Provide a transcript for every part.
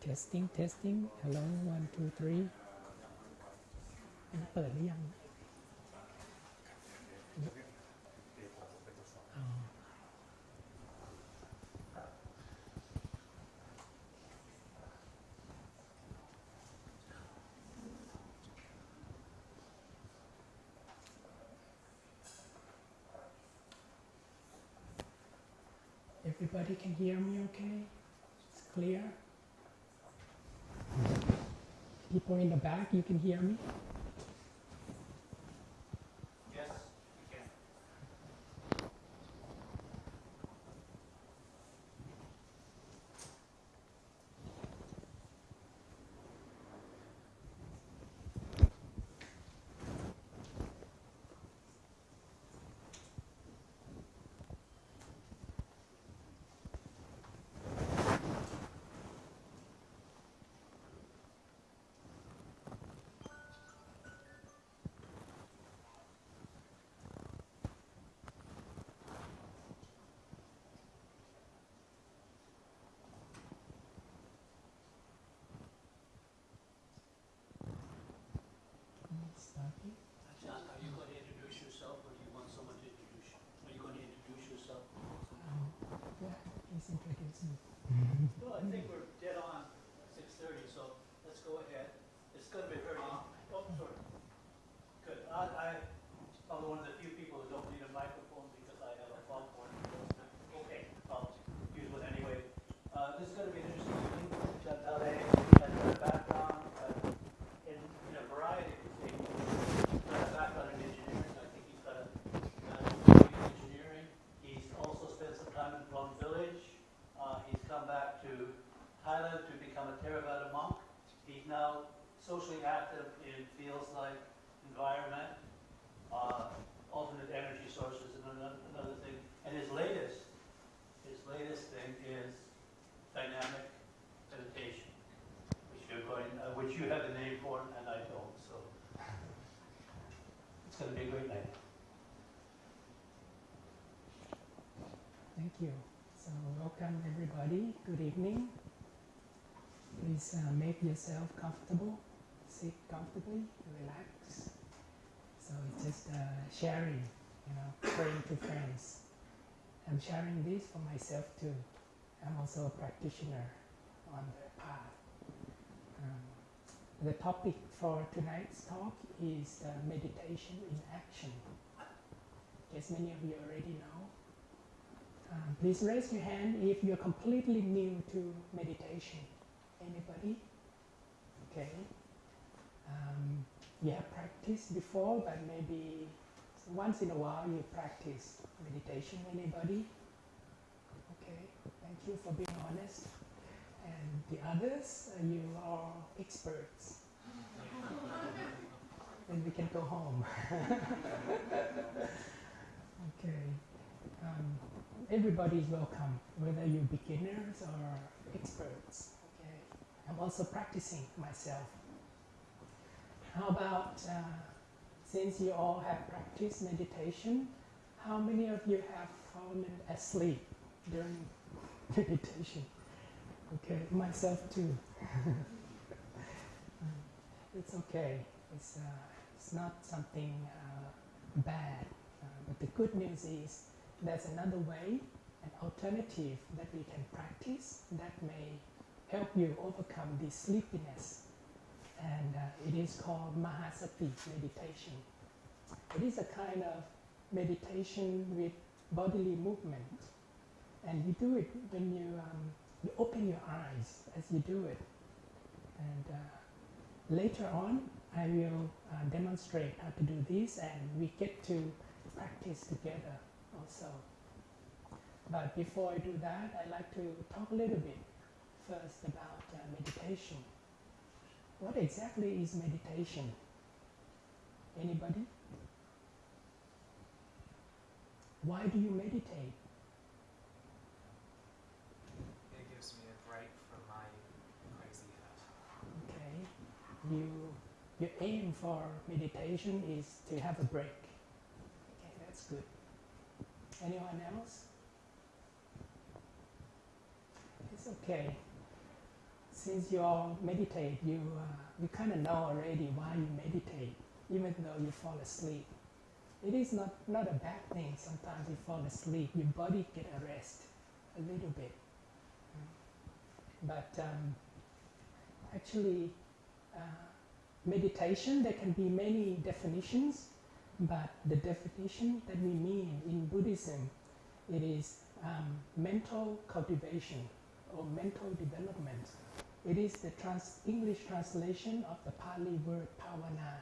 testing testing hello 1 2 3อันนี้เปิดหรือยังอ๋อ Everybody can hear me okay? It's clear? People in the back, you can hear me? Yes, we can. Starting. John, are you going to introduce yourself, or do you want someone to introduce you? Are you going to introduce yourself? Yeah, please introduce me. Well, I think we're dead on 6:30, so let's go ahead. It's going to be very. Oh, sorry. Good. I'm probably one of the few people who don't need a microphone because I have a foghorn. Okay, I'll use one anyway. This is going to be an interesting evening. John Talley has got a background in a variety of things. He's got a background in engineering. I think he's got a degree in engineering. He's also spent some time in Plum Village. He's come back to Thailand to become a Theravada monk. He's now socially active in fields like environment, alternate energy sources, and another thing. And his latest thing is dynamic meditation, which you have the name for, and I don't. So it's going to be a great night. Thank you. So welcome everybody. Good evening. Please make yourself comfortable. Sit comfortably. Relax. So it's just sharing, praying to friends. I'm sharing this for myself too. I'm also a practitioner on the path. The topic for tonight's talk is meditation in action. As many of you already know. Please raise your hand if you're completely new to meditation. Anybody? Okay. You have practiced before, but maybe once in a while you practice meditation. Anybody? Okay. Thank you for being honest. And the others, you are experts. Then we can go home. Okay. Everybody is welcome, whether you're beginners or experts. Okay. I'm also practicing myself. How about, since you all have practiced meditation, how many of you have fallen asleep during meditation? Okay, myself too. It's okay. It's not something bad. But the good news is there's another way, an alternative that we can practice that may help you overcome this sleepiness. And it is called Mahasati meditation. It is a kind of meditation with bodily movement. And you do it when you open your eyes as you do it. And later on, I will demonstrate how to do this, and we get to practice together also. But before I do that, I'd like to talk a little bit first about meditation. What exactly is meditation? Anybody? Why do you meditate? It gives me a break from my crazy head. Okay. Your aim for meditation is to have a break. Okay, that's good. Anyone else? It's okay. since you all meditate, you kind of know already why you meditate, even though you fall asleep. It is not a bad thing. Sometimes you fall asleep, your body get a rest a little bit. But actually, meditation, there can be many definitions, but the definition that we mean in Buddhism, it is mental cultivation or mental development. It is the English translation of the Pali word pavana,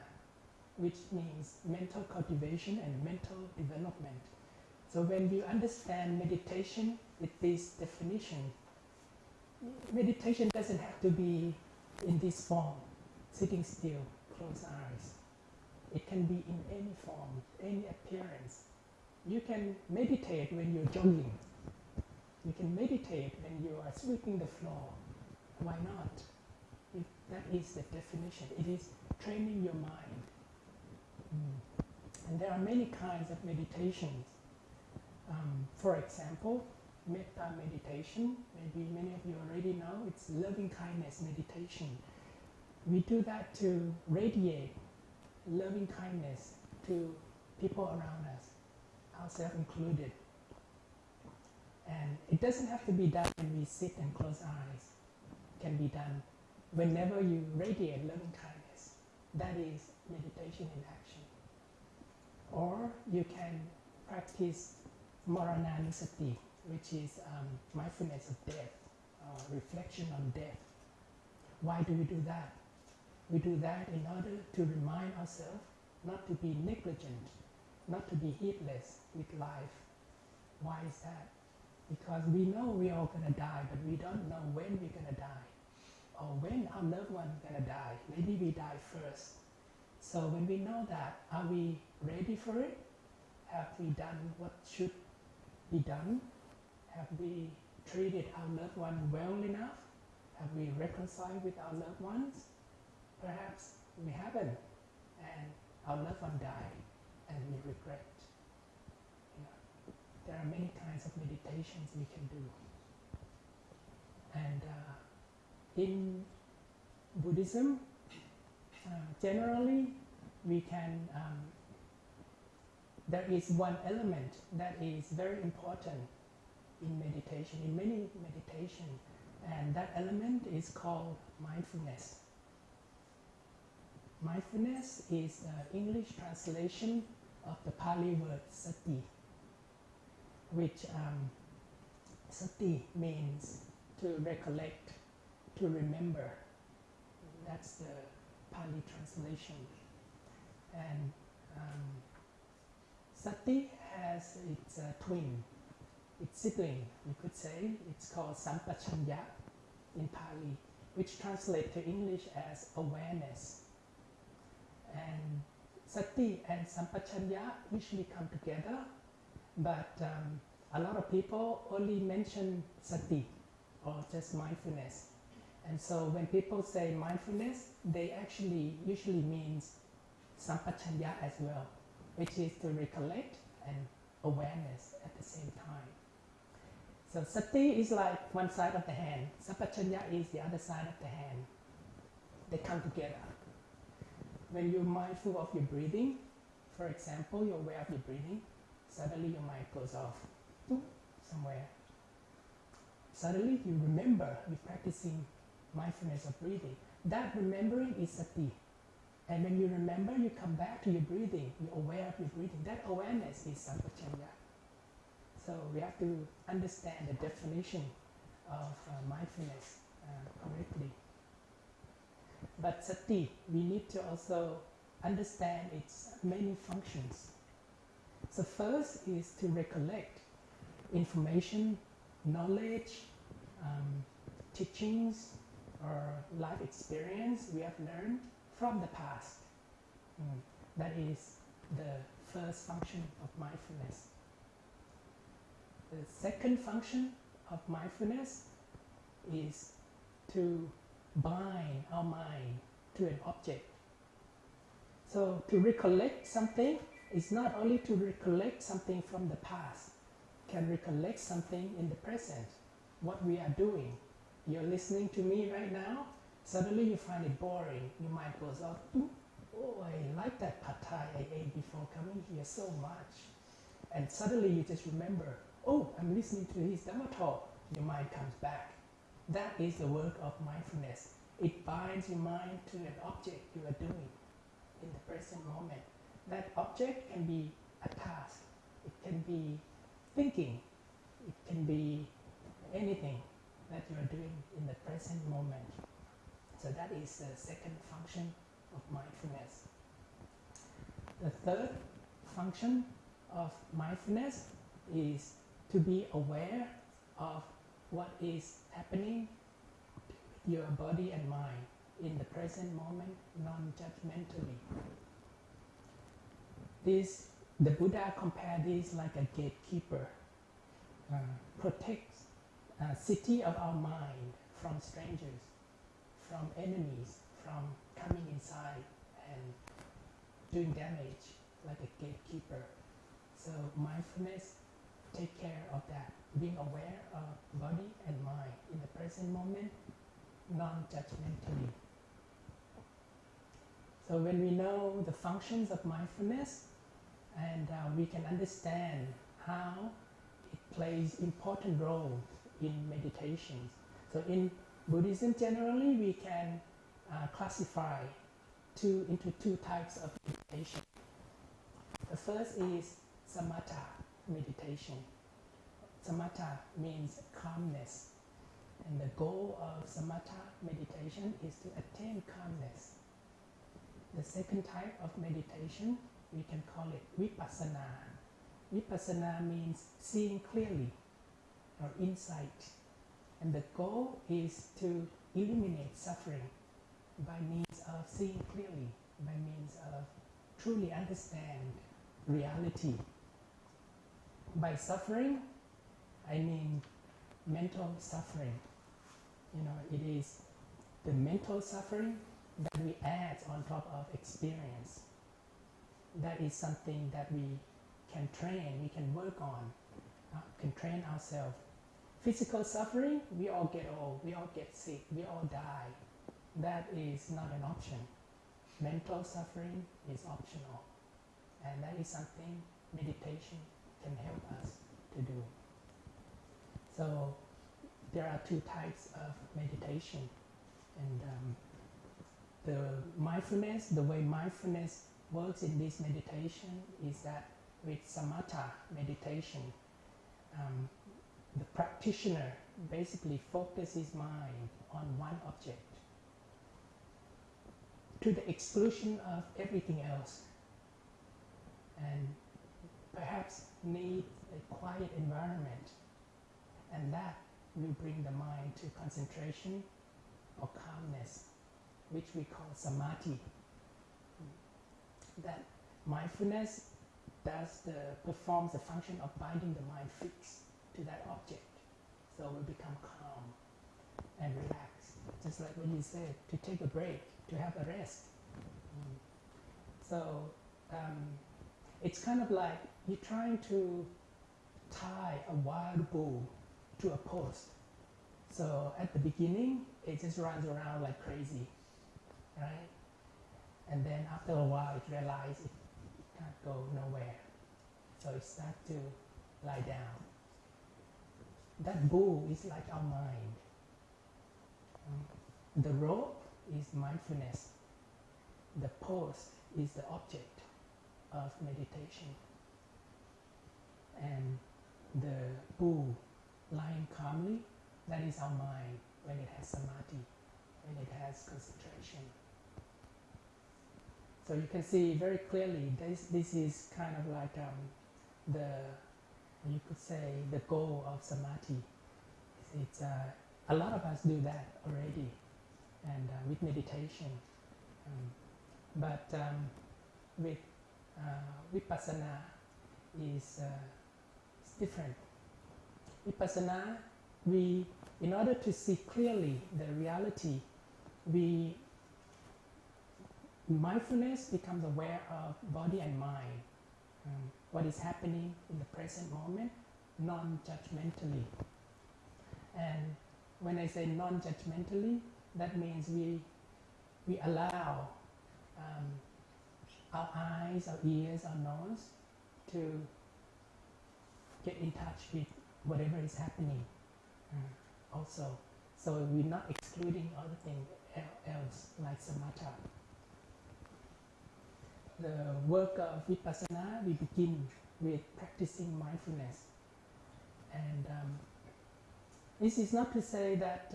which means mental cultivation and mental development. So when you understand meditation with this definition, meditation doesn't have to be in this form, sitting still, close eyes. It can be in any form, any appearance. You can meditate when you're jogging. You can meditate when you are sweeping the floor. Why not? If that is the definition. It is training your mind. And there are many kinds of meditations. For example, metta meditation, maybe many of you already know, it's loving kindness meditation. We do that to radiate loving kindness to people around us, ourselves included. And it doesn't have to be done when we sit and close eyes. It can be done whenever you radiate loving kindness. That is meditation in action. Or you can practice Marananusati, which is mindfulness of death, reflection on death. Why do we do that? We do that in order to remind ourselves not to be negligent, not to be heedless with life. Why is that? Because we know we're all going to die, but we don't know when we're going to die, or when our loved one is going to die. Maybe we die first. So when we know that, are we ready for it? Have we done what should be done? Have we treated our loved one well enough? Have we reconciled with our loved ones? Perhaps we haven't, and our loved one died, and we regret. There are many kinds of meditations we can do. And in Buddhism, generally, we can, there is one element that is very important in meditation, in many meditation, and that element is called mindfulness. Mindfulness is the English translation of the Pali word sati, which sati means to recollect, to remember. That's the Pali translation. And sati has its twin, its sibling, you could say. It's called sampachanya in Pali, which translates to English as awareness. And sati and sampachanya usually come together, but a lot of people only mention sati or just mindfulness. And so when people say mindfulness, they actually usually means sampachanya as well, which is to recollect and awareness at the same time. So sati is like one side of the hand, sampachanya is the other side of the hand. They come together. When you're mindful of your breathing, for example, you're aware of your breathing, suddenly your mind goes off somewhere. Suddenly you remember you're practicing mindfulness of breathing. That remembering is sati. And when you remember, you come back to your breathing, you're aware of your breathing. That awareness is sampachanya. So we have to understand the definition of mindfulness correctly. But sati, we need to also understand its many functions. So first is to recollect information, knowledge, teachings, or life experience we have learned from the past. That is the first function of mindfulness. The second function of mindfulness is to bind our mind to an object. So to recollect something is not only to recollect something from the past, can recollect something in the present, what we are doing. You're listening to me right now, suddenly you find it boring. Your mind goes off, oh, I like that pad thai I ate before coming here so much. And suddenly you just remember, oh, I'm listening to his Dhamma talk. Your mind comes back. That is the work of mindfulness. It binds your mind to an object you are doing in the present moment. That object can be a task. It can be thinking. It can be anything that you are doing in the present moment. So that is the second function of mindfulness. The third function of mindfulness is to be aware of what is happening with your body and mind in the present moment, non-judgmentally. The Buddha compared this like a gatekeeper, protects a city of our mind from strangers, from enemies, from coming inside and doing damage, like a gatekeeper. So mindfulness take care of that, being aware of body and mind in the present moment, non-judgmentally. So when we know the functions of mindfulness, and we can understand how it plays important role in meditations. So in Buddhism generally we can classify into two types of meditation. The first is samatha meditation. Samatha means calmness, and the goal of samatha meditation is to attain calmness. The second type of meditation, we can call it vipassana. Vipassana means seeing clearly or insight, and the goal is to eliminate suffering by means of seeing clearly, by means of truly understand reality. By suffering, I mean mental suffering. It is the mental suffering that we add on top of experience. That is something that we can train, we can work on, can train ourselves. Physical suffering, we all get old, we all get sick, we all die. That is not an option. Mental suffering is optional, and that is something meditation can help us to do. So there are two types of meditation, and the way mindfulness works in this meditation is that with samatha meditation, the practitioner basically focuses his mind on one object to the exclusion of everything else, and perhaps need a quiet environment, and that will bring the mind to concentration or calmness, which we call samadhi. That mindfulness performs the function of binding the mind fixed to that object, so we become calm and relaxed, just like when you said, to take a break, to have a rest. So it's kind of like you're trying to tie a wild bull to a post. So at the beginning, it just runs around like crazy, right? And then after a while, it realizes it can't go nowhere. So it starts to lie down. That bull is like our mind. The rope is mindfulness. The post is the object of meditation. And the bull lying calmly, that is our mind when it has samadhi, when it has concentration. So you can see very clearly this is kind of like you could say the goal of samadhi. It's a lot of us do that already, and with meditation. But with vipassana is different. Vipassana, in order to see clearly the reality, mindfulness becomes aware of body and mind, what is happening in the present moment, non-judgmentally. And when I say non-judgmentally, that means we allow our eyes, our ears, our nose to get in touch with whatever is happening also. So we're not excluding other things else like samatha. The work of vipassana, we begin with practicing mindfulness. And this is not to say that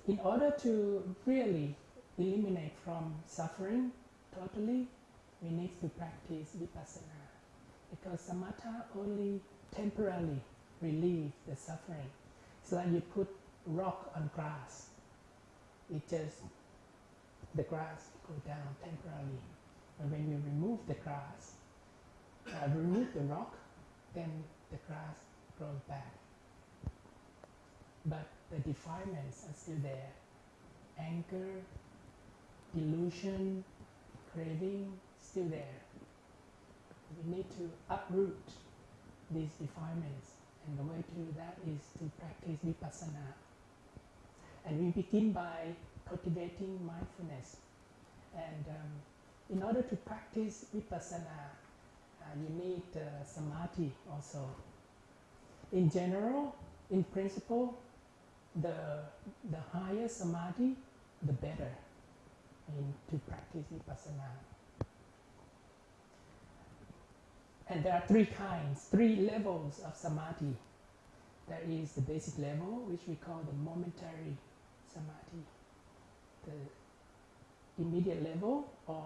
in order to really eliminate from suffering totally, we need to practice vipassana. Because samatha only temporarily relieves the suffering. It's like you put rock on grass. It just, the grass goes down temporarily. But when you remove the grass, remove the rock, then the grass grows back. But the defilements are still there. Anger, delusion, craving, still there. We need to uproot these defilements. And the way to do that is to practice vipassana. And we begin by cultivating mindfulness. And in order to practice vipassana, you need samadhi also. In general, in principle, the higher samadhi, the better to practice vipassana. And there are three levels of samadhi. There is the basic level, which we call the momentary samadhi. The immediate level, or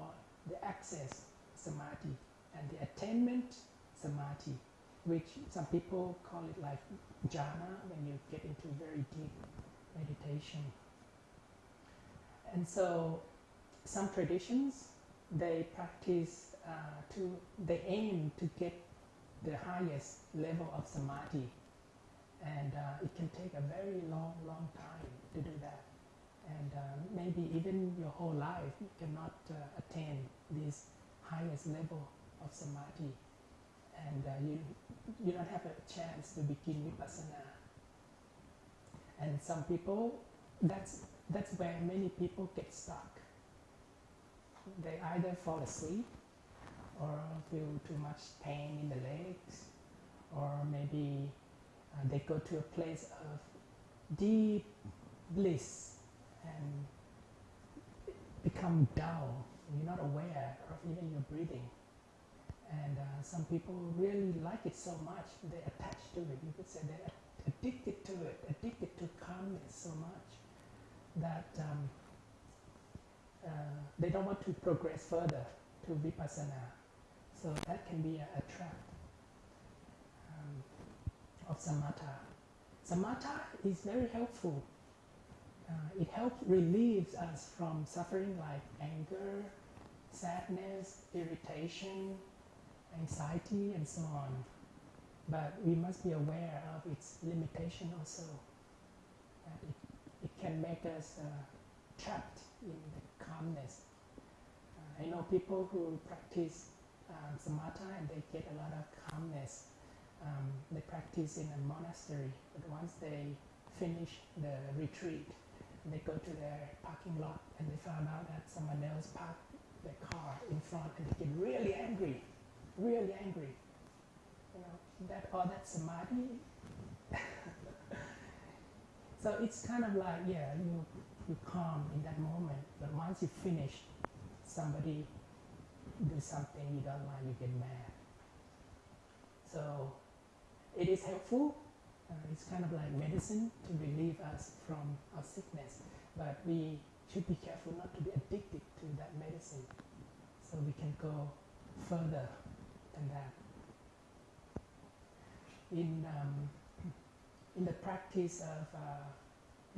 the access samadhi, and the attainment samadhi, which some people call it like jhana, when you get into very deep meditation. And so some traditions, they practice they aim to get the highest level of samadhi, and it can take a very long time to do that, and maybe even your whole life you cannot attain this highest level of samadhi, and you don't have a chance to begin vipassana. And some people, that's where many people get stuck. They either fall asleep, or feel too much pain in the legs, or maybe they go to a place of deep bliss and become dull. You're not aware of even your breathing. And some people really like it so much, they attach to it. You could say they're addicted to it, addicted to calmness so much that they don't want to progress further to vipassana. So that can be a trap of samatha. Samatha is very helpful. It helps relieve us from suffering like anger, sadness, irritation, anxiety, and so on. But we must be aware of its limitation also. That it can make us trapped in the calmness. I know people who practice samatha and they get a lot of calmness. They practice in a monastery, but once they finish the retreat, they go to their parking lot and they found out that someone else parked their car in front, and they get really angry. You know, that's samadhi. So it's kind of like, you calm in that moment, but once you finish, somebody do something you don't like, you get mad. So it is helpful. It's kind of like medicine to relieve us from our sickness, but we should be careful not to be addicted to that medicine, so we can go further than that. In the practice of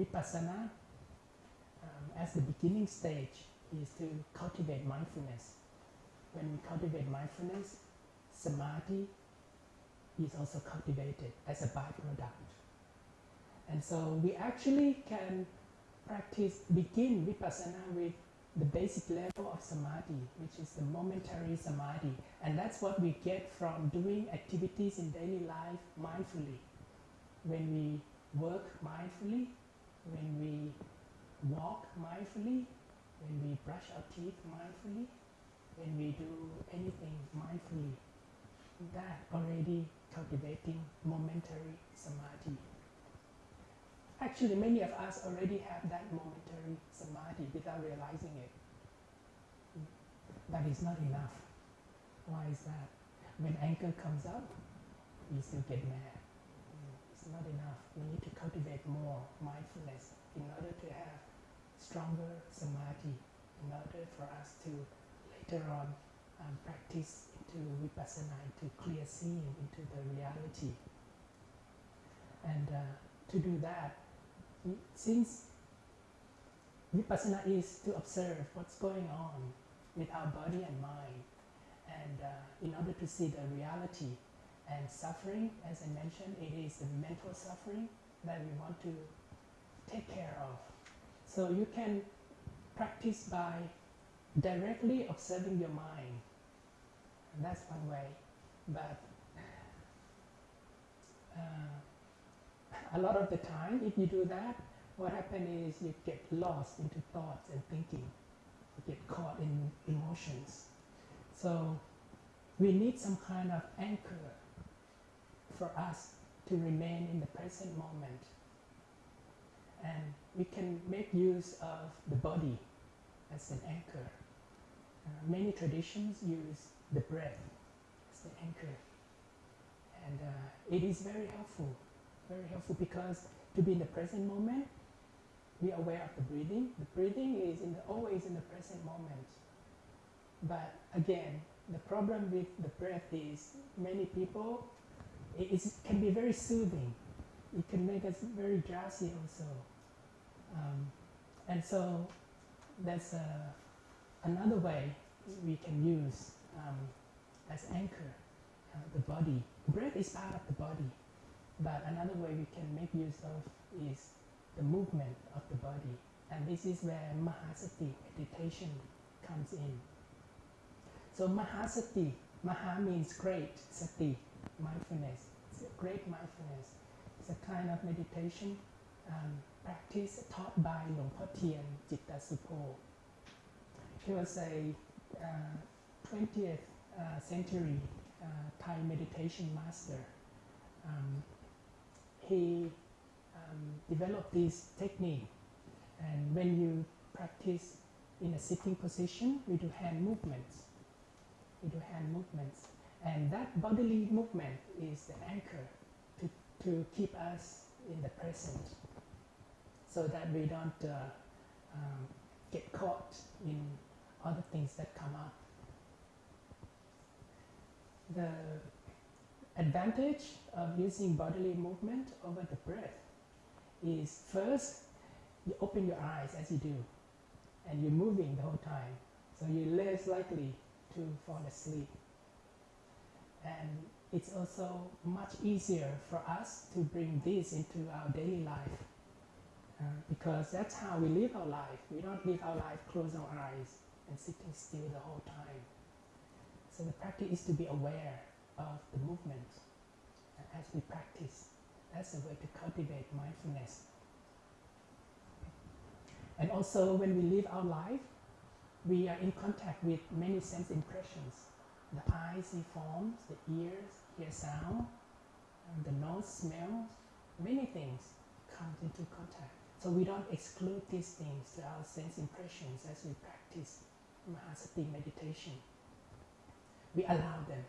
vipassana, as the beginning stage is to cultivate mindfulness. When we cultivate mindfulness, samadhi is also cultivated as a byproduct. And so we actually can begin vipassana with the basic level of samadhi, which is the momentary samadhi. And that's what we get from doing activities in daily life mindfully. When we work mindfully, when we walk mindfully, when we brush our teeth mindfully, when we do anything mindfully, that already cultivating momentary samadhi. Actually, many of us already have that momentary samadhi without realizing it. But it's not enough. Why is that? When anger comes up, we still get mad. It's not enough. We need to cultivate more mindfulness in order to have stronger samadhi, in order for us to later on practice into vipassana, into clear seeing, into the reality. And to do that, since vipassana is to observe what's going on with our body and mind, and in order to see the reality and suffering, as I mentioned, it is the mental suffering that we want to take care of. So you can practice by directly observing your mind. And that's one way. But a lot of the time, if you do that, what happens is you get lost into thoughts and thinking. You get caught in emotions. So we need some kind of anchor for us to remain in the present moment. And we can make use of the body as an anchor. Many traditions use the breath as the anchor. And it is very helpful because to be in the present moment, be aware of the breathing. The breathing is always in the present moment. But again, the problem with the breath is many people, it can be very soothing. It can make us very drowsy also. And so that's another way we can use as anchor the body. Breath is part of the body, but another way we can make use of is the movement of the body. And this is where Mahasati meditation comes in. So Mahasati, Maha means great, Sati, mindfulness. It's a great mindfulness. It's a kind of meditation practice taught by Luang Por Thien Jitta Supo. He was a 20th century Thai meditation master. He developed this technique, and when you practice in a sitting position, we do hand movements. And that bodily movement is the anchor to keep us in the present, so that we don't get caught in other things that come up. The advantage of using bodily movement over the breath is, first, you open your eyes as you do, and you're moving the whole time, so you're less likely to fall asleep. And it's also much easier for us to bring this into our daily life, because that's how we live our life. We don't live our life, close our eyes, and sitting still the whole time. So the practice is to be aware of the movement as we practice. That's the way to cultivate mindfulness. And also, when we live our life, we are in contact with many sense impressions. The eyes see forms, the ears hear sound, and the nose smells. Many things come into contact. So we don't exclude these things to our sense impressions as we practice Mahasati meditation. We allow them.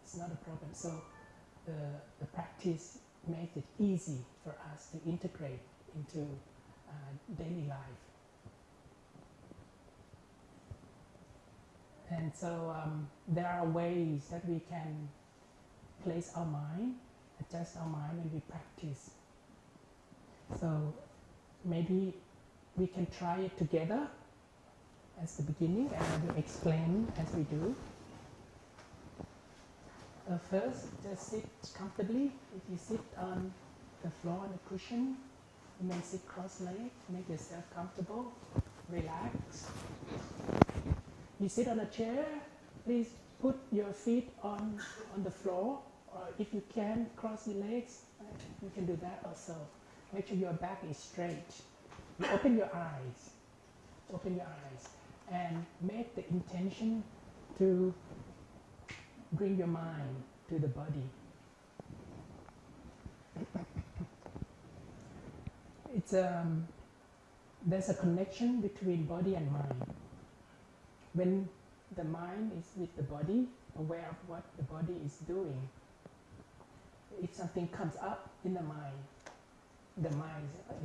It's not a problem. So the practice makes it easy for us to integrate into daily life. And so there are ways that we can place our mind, adjust our mind when we practice. So maybe we can try it together as the beginning, and I will explain as we do. First, just sit comfortably. If you sit on the floor on a cushion, you may sit cross-legged, make yourself comfortable, relax. You sit on a chair, please put your feet on the floor, or if you can, cross your legs You can do that also. Make sure your back is straight. You open your eyes. Open your eyes. And make the intention to bring your mind to the body. It's there's a connection between body and mind. When the mind is with the body, aware of what the body is doing, if something comes up in the mind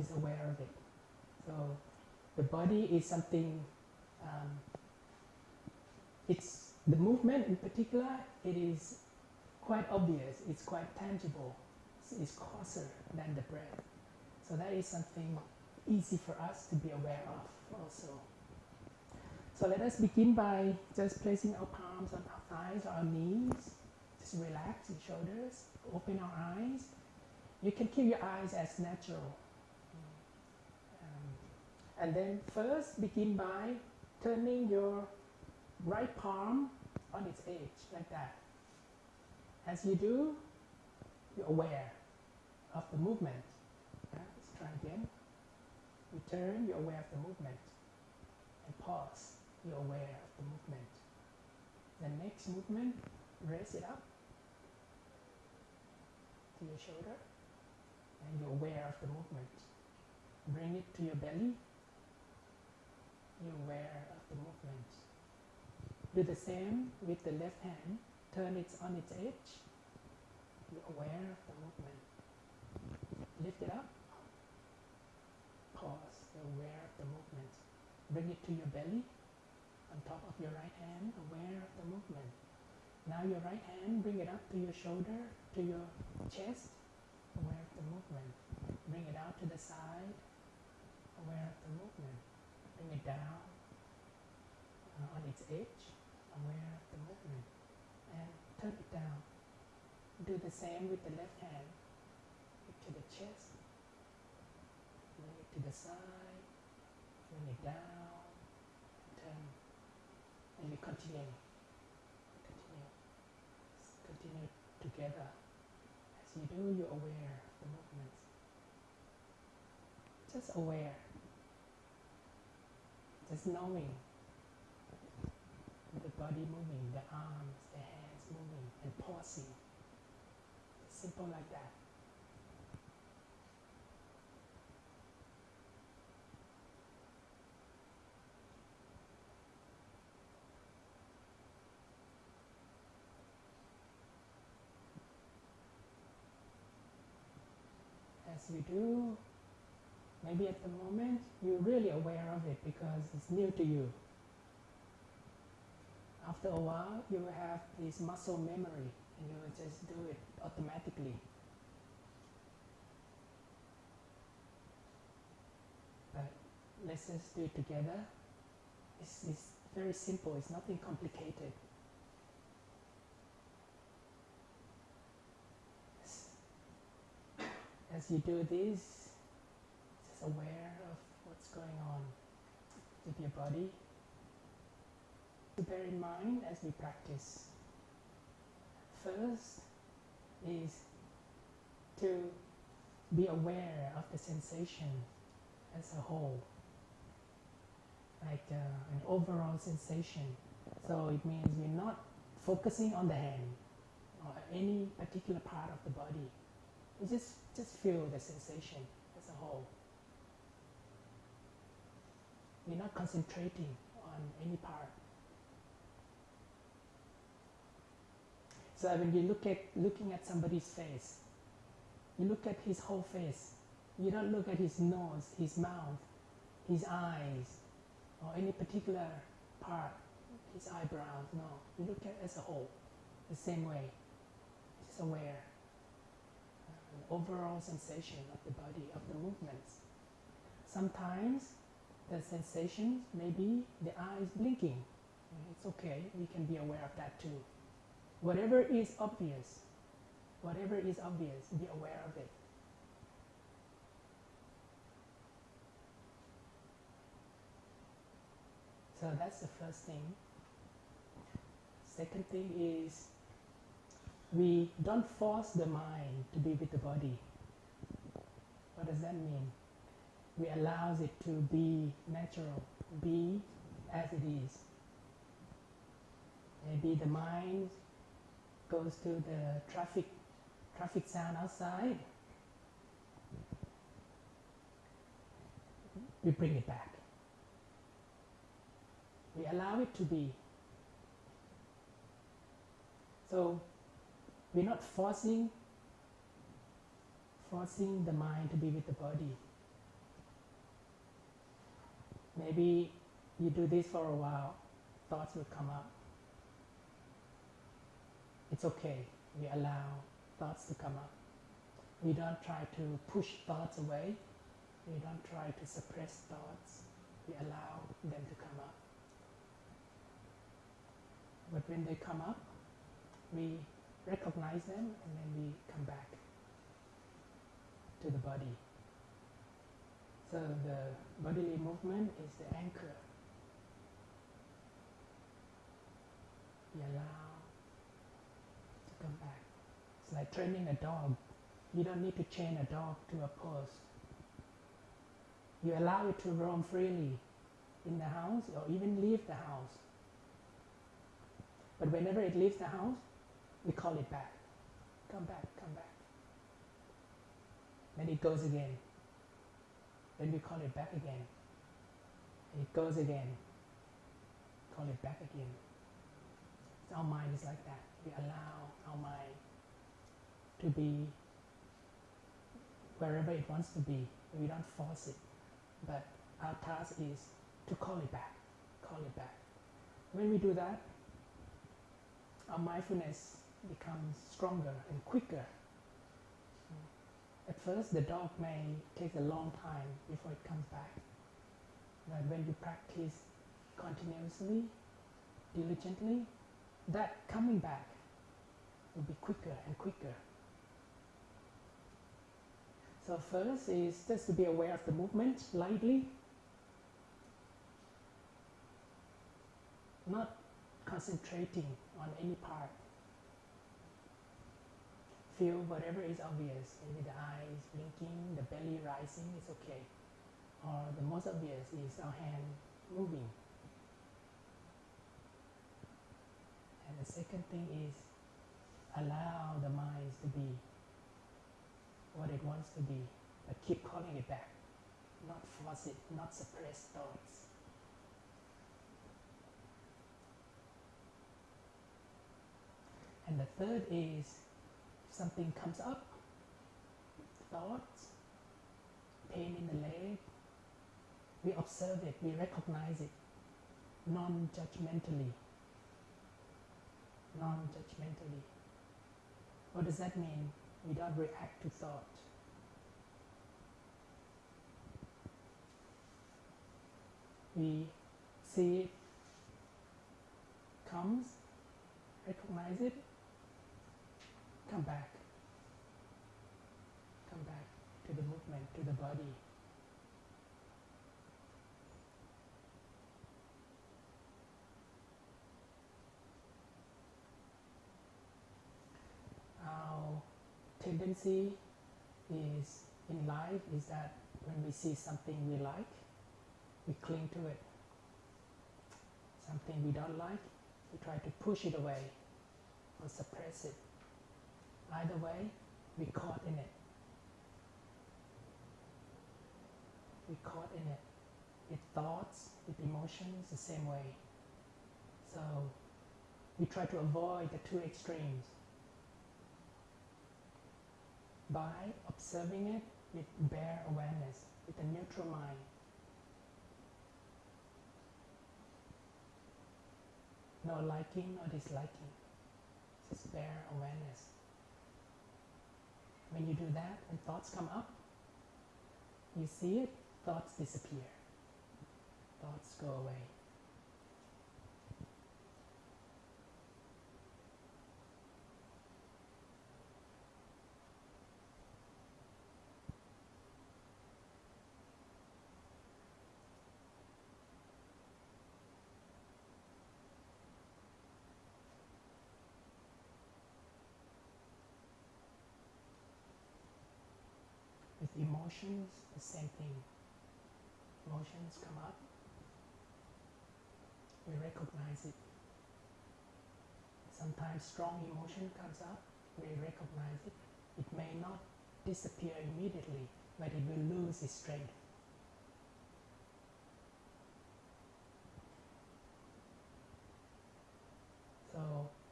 is aware of it. So the body is something, it's the movement in particular, it is quite obvious, it's quite tangible, it's closer than the breath. So that is something easy for us to be aware of also. So let us begin by just placing our palms on our thighs or our knees. Just relax your shoulders, open our eyes. You can keep your eyes as natural. And then first begin by turning your right palm on its edge, like that. As you do, you're aware of the movement. Let's try again. You turn, you're aware of the movement. And pause, you're aware of the movement. The next movement, raise it up to your shoulder, and you're aware of the movement. Bring it to your belly, you're aware of the movement. Do the same with the left hand, turn it on its edge, you're aware of the movement. Lift it up, pause, you're aware of the movement. Bring it to your belly, on top of your right hand, aware of the movement. Now your right hand, bring it up to your shoulder, to your chest, aware of the movement. Bring it out to the side, aware of the movement. Bring it down on its edge, aware of the movement. And turn it down. Do the same with the left hand. To the chest, bring it to the side, bring it down, turn, and we continue together. As you do, you're aware of the movements. Just aware, just knowing the body moving, the arms, the hands moving, and pausing. Simple like that. As you do, maybe at the moment you're really aware of it because it's new to you. After a while, you will have this muscle memory and you will just do it automatically. But let's just do it together. It's very simple, it's nothing complicated. As you do this, just aware of what's going on with your body. To bear in mind as we practice. First is to be aware of the sensation as a whole, like an overall sensation. So it means you're not focusing on the hand or any particular part of the body. You just feel the sensation as a whole. You're not concentrating on any part. So when you looking at somebody's face, you look at his whole face. You don't look at his nose, his mouth, his eyes, or any particular part, his eyebrows. No, you look at it as a whole, the same way. Just aware. The overall sensation of the body, of the movements. Sometimes the sensations may be the eyes blinking. It's okay, we can be aware of that too. Whatever is obvious, be aware of it. So that's the first thing. Second thing is we don't force the mind to be with the body. does that mean? We allow it to be natural, be as it is. Maybe the mind goes to the traffic sound outside. We bring it back. We allow it to be. So we're not forcing the mind to be with the body. Maybe you do this for a while, thoughts will come up. It's okay, we allow thoughts to come up. We don't try to push thoughts away. We don't try to suppress thoughts. We allow them to come up. But when they come up, we recognize them and then we come back to the body. So the bodily movement is the anchor. We allow to come back. It's like training a dog. You don't need to chain a dog to a post. You allow it to roam freely in the house or even leave the house. But whenever it leaves the house, we call it back. Come back, come back. Then it goes again. Then we call it back again. It goes again. Call it back again. So our mind is like that. We allow our mind to be wherever it wants to be. We don't force it. But our task is to call it back. Call it back. When we do that, our mindfulness becomes stronger and quicker. At first, the dog may take a long time before it comes back. But when you practice continuously, diligently, that coming back will be quicker and quicker. So first is just to be aware of the movement lightly, not concentrating on any part. Feel whatever is obvious, maybe the eyes blinking, the belly rising, it's okay. Or the most obvious is our hand moving. And the second thing is allow the mind to be what it wants to be, but keep calling it back. Not force it, not suppress thoughts. And the third is something comes up, thoughts, pain in the leg, we observe it, we recognize it, non-judgmentally. Non-judgmentally. What does that mean? We don't react to thought. We see it comes, recognize it, come back to the movement, to the body. Our tendency is in life is that when we see something we like, we cling to it. Something we don't like, we try to push it away or suppress it. Either way, we're caught in it. We're caught in it. With thoughts, with emotions, the same way. So we try to avoid the two extremes by observing it with bare awareness, with a neutral mind. No liking or disliking, just bare awareness. When you do that, when thoughts come up, you see it, thoughts disappear. Thoughts go away. With emotions, the same thing. Emotions come up, we recognize it. Sometimes strong emotion comes up, we recognize it. It may not disappear immediately, but it will lose its strength. So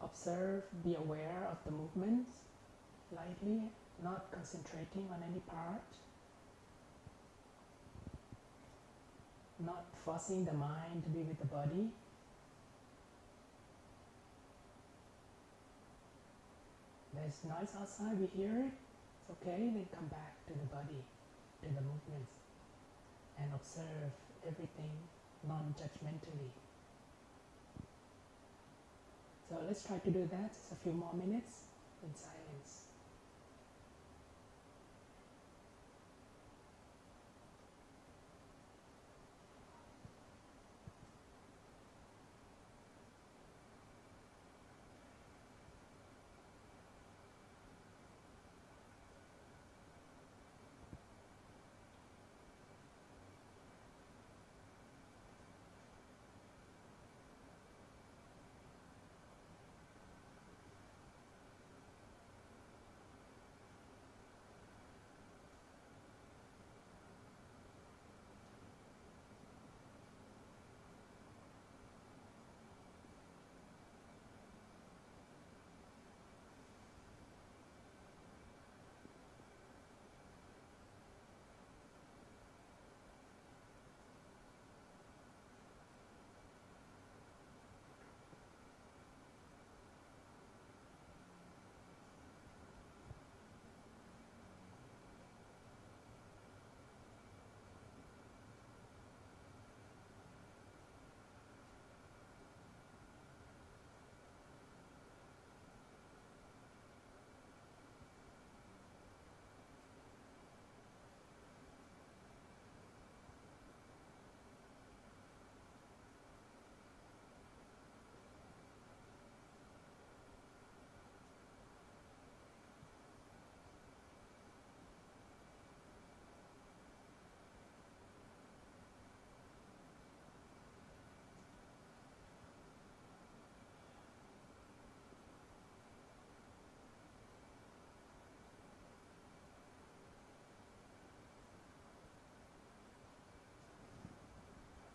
observe, be aware of the movements lightly, not concentrating on any part, not forcing the mind to be with the body. There's noise outside, we hear it, it's okay, then come back to the body, to the movements, and observe everything non-judgmentally. So let's try to do that, just a few more minutes in silence.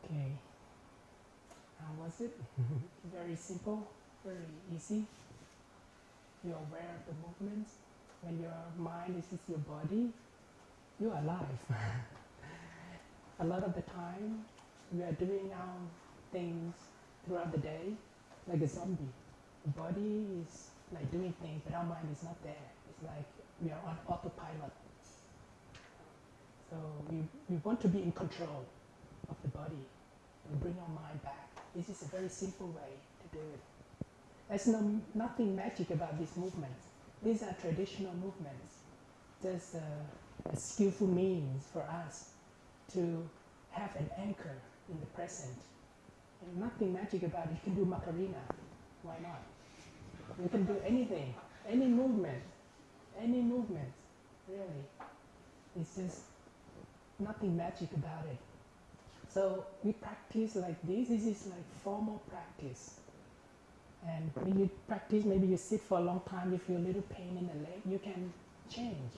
Okay, how was it? Very simple, very easy. You're aware of the movements. When your mind is with your body, you're alive. A lot of the time, we are doing our things throughout the day like a zombie. The body is like doing things, but our mind is not there. It's like we are on autopilot. So we want to be in control of the body and bring our mind back. This is a very simple way to do it. There's nothing magic about these movements. These are traditional movements. Just a skillful means for us to have an anchor in the present. And nothing magic about it. You can do Macarena. Why not? You can do anything, any movement, really. It's just nothing magic about it. So we practice like this. This is like formal practice. And when you practice, maybe you sit for a long time, you feel a little pain in the leg, you can change.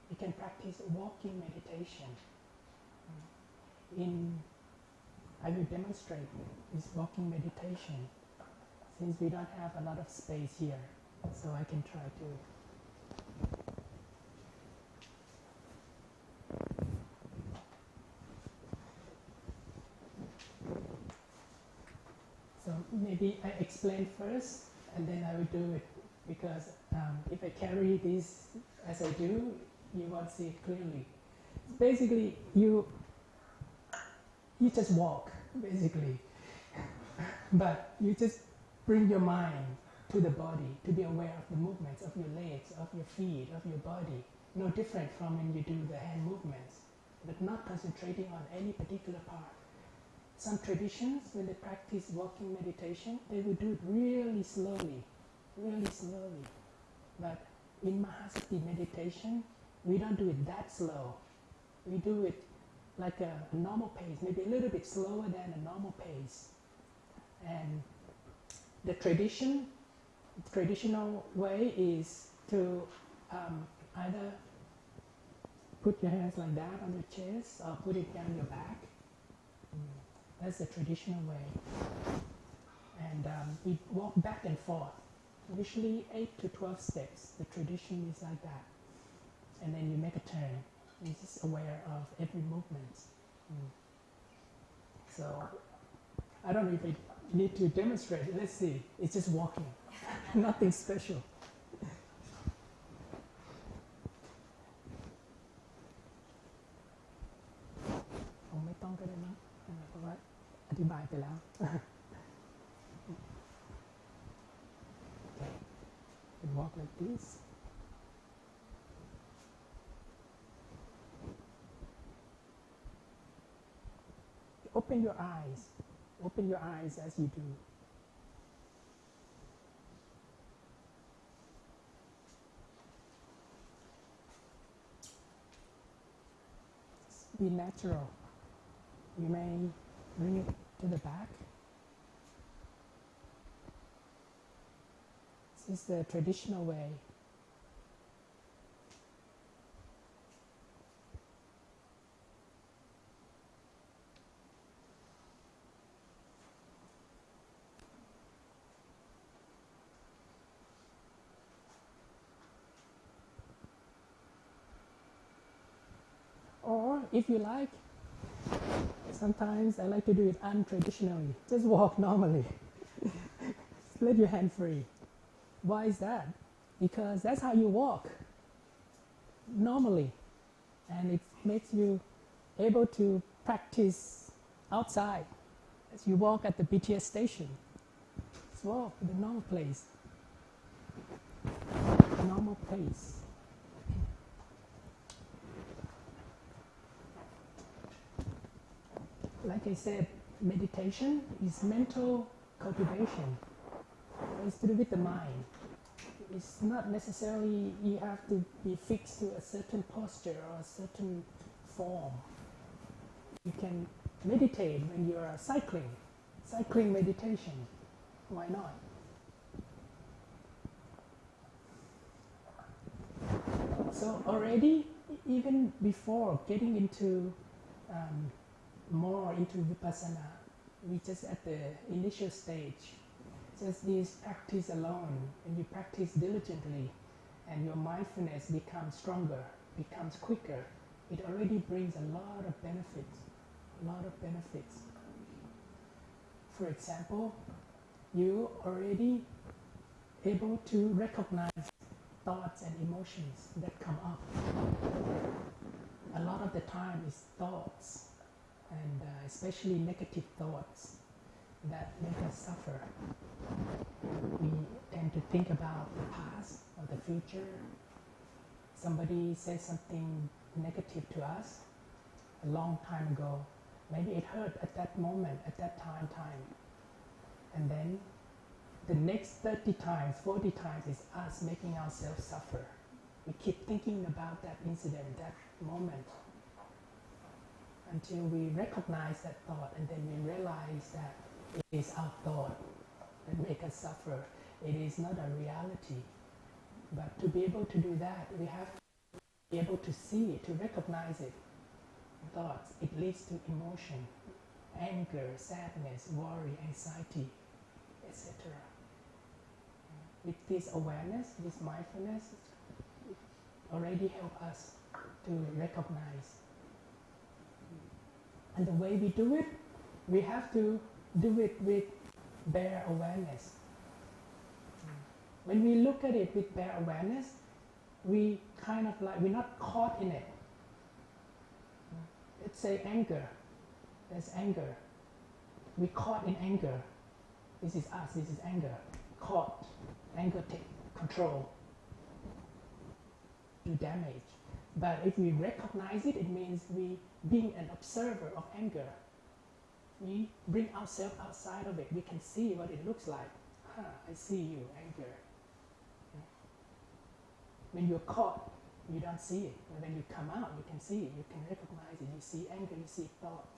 You can practice walking meditation. I will demonstrate this walking meditation since we don't have a lot of space here, so I can try to. So maybe I explain first and then I will do it, because if I carry this as I do, you won't see it clearly. Basically, you just walk, basically. But you just bring your mind to the body, to be aware of the movements of your legs, of your feet, of your body. No different from when you do the hand movements, but not concentrating on any particular part. Some traditions, when they practice walking meditation, they will do it really slowly. But in Mahasati meditation, we don't do it that slow. We do it like a normal pace, maybe a little bit slower than a normal pace. And the traditional way is to either put your hands like that on your chest or put it down your back. That's the traditional way. And we walk back and forth, usually 8 to 12 steps. The tradition is like that. And then you make a turn. You're just aware of every movement. So I don't even need to demonstrate. Let's see. It's just walking. Nothing special. คงไม่ต้องก็ได้นะเพราะว่าอธิบายไปแล้ว Okay. You walk like this. Open your eyes. Open your eyes as you do. Just be natural. You may bring it to the back. This is the traditional way. Or if you like, sometimes I like to do it untraditionally. Just walk normally. Let your hand free. Why is that? Because that's how you walk normally. And it makes you able to practice outside as you walk at the BTS station. Just walk at the normal place. The normal pace. Like I said, meditation is mental cultivation. It's to do with the mind. It's not necessarily you have to be fixed to a certain posture or a certain form. You can meditate when you are cycling meditation. Why not? So already, even before getting into more into vipassana, we just at the initial stage, just this practice alone, and you practice diligently, and your mindfulness becomes stronger, becomes quicker. It already brings a lot of benefits, For example, you already able to recognize thoughts and emotions that come up. A lot of the time is thoughts, and especially negative thoughts that make us suffer. We tend to think about the past or the future. Somebody says something negative to us a long time ago. Maybe it hurt at that moment, at that time. And then the next 30 times, 40 times is us making ourselves suffer. We keep thinking about that incident, that moment, until we recognize that thought, and then we realize that it is our thought that makes us suffer. It is not a reality. But to be able to do that, we have to be able to see it, to recognize it. Thoughts, it leads to emotion, anger, sadness, worry, anxiety, etc. With this awareness, this mindfulness, it already help us to recognize. And the way we do it, we have to do it with bare awareness. When we look at it with bare awareness, we kind of like, we're not caught in it. Let's say anger. There's anger. We're caught in anger. This is us, this is anger. Caught. Anger take control. Do damage. But if we recognize it, it means we being an observer of anger. We bring ourselves outside of it. We can see what it looks like. I see you, anger. When you're caught you don't see it. And when you come out, you can see it, you can recognize it. You see anger, you see thoughts.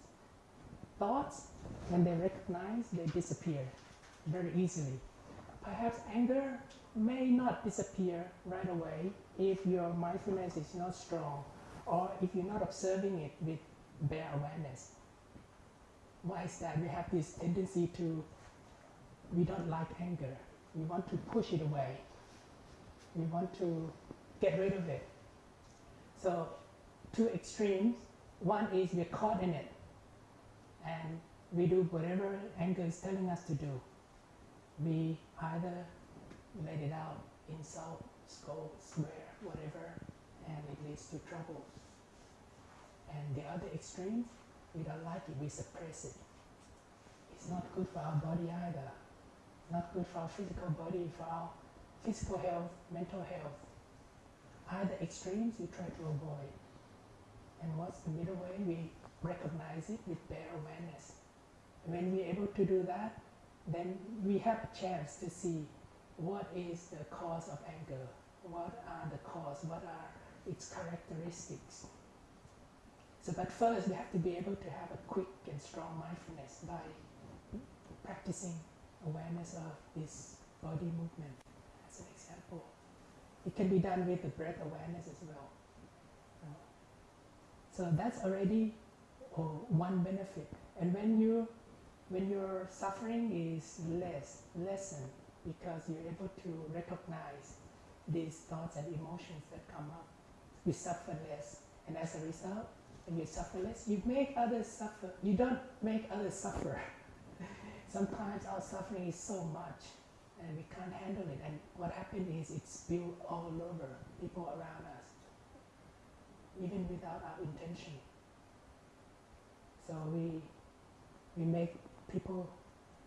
Thoughts, when they recognize, they disappear very easily. Perhaps anger may not disappear right away if your mindfulness is not strong, or if you're not observing it with bare awareness. Why is that? We have this tendency to, we don't like anger. We want to push it away. We want to get rid of it. So, two extremes. One is we're caught in it, and we do whatever anger is telling us to do. We either let it out, insult, scold, swear, whatever, and it leads to trouble. And the other extreme, we don't like it, we suppress it. It's not good for our body either. Not good for our physical body, for our physical health, mental health. Either extremes we try to avoid. And what's the middle way? We recognize it with bare awareness. And when we're able to do that, then we have a chance to see what is the cause of anger, what are the cause, what are its characteristics. So, but first we have to be able to have a quick and strong mindfulness by practicing awareness of this body movement, as an example. It can be done with the breath awareness as well. So that's already one benefit. And when your suffering is lessened, because you're able to recognize these thoughts and emotions that come up, you suffer less. And as a result, when you suffer less, you make others suffer. You don't make others suffer. Sometimes our suffering is so much and we can't handle it. And what happens is it's spilled all over people around us, even without our intention. So we make people,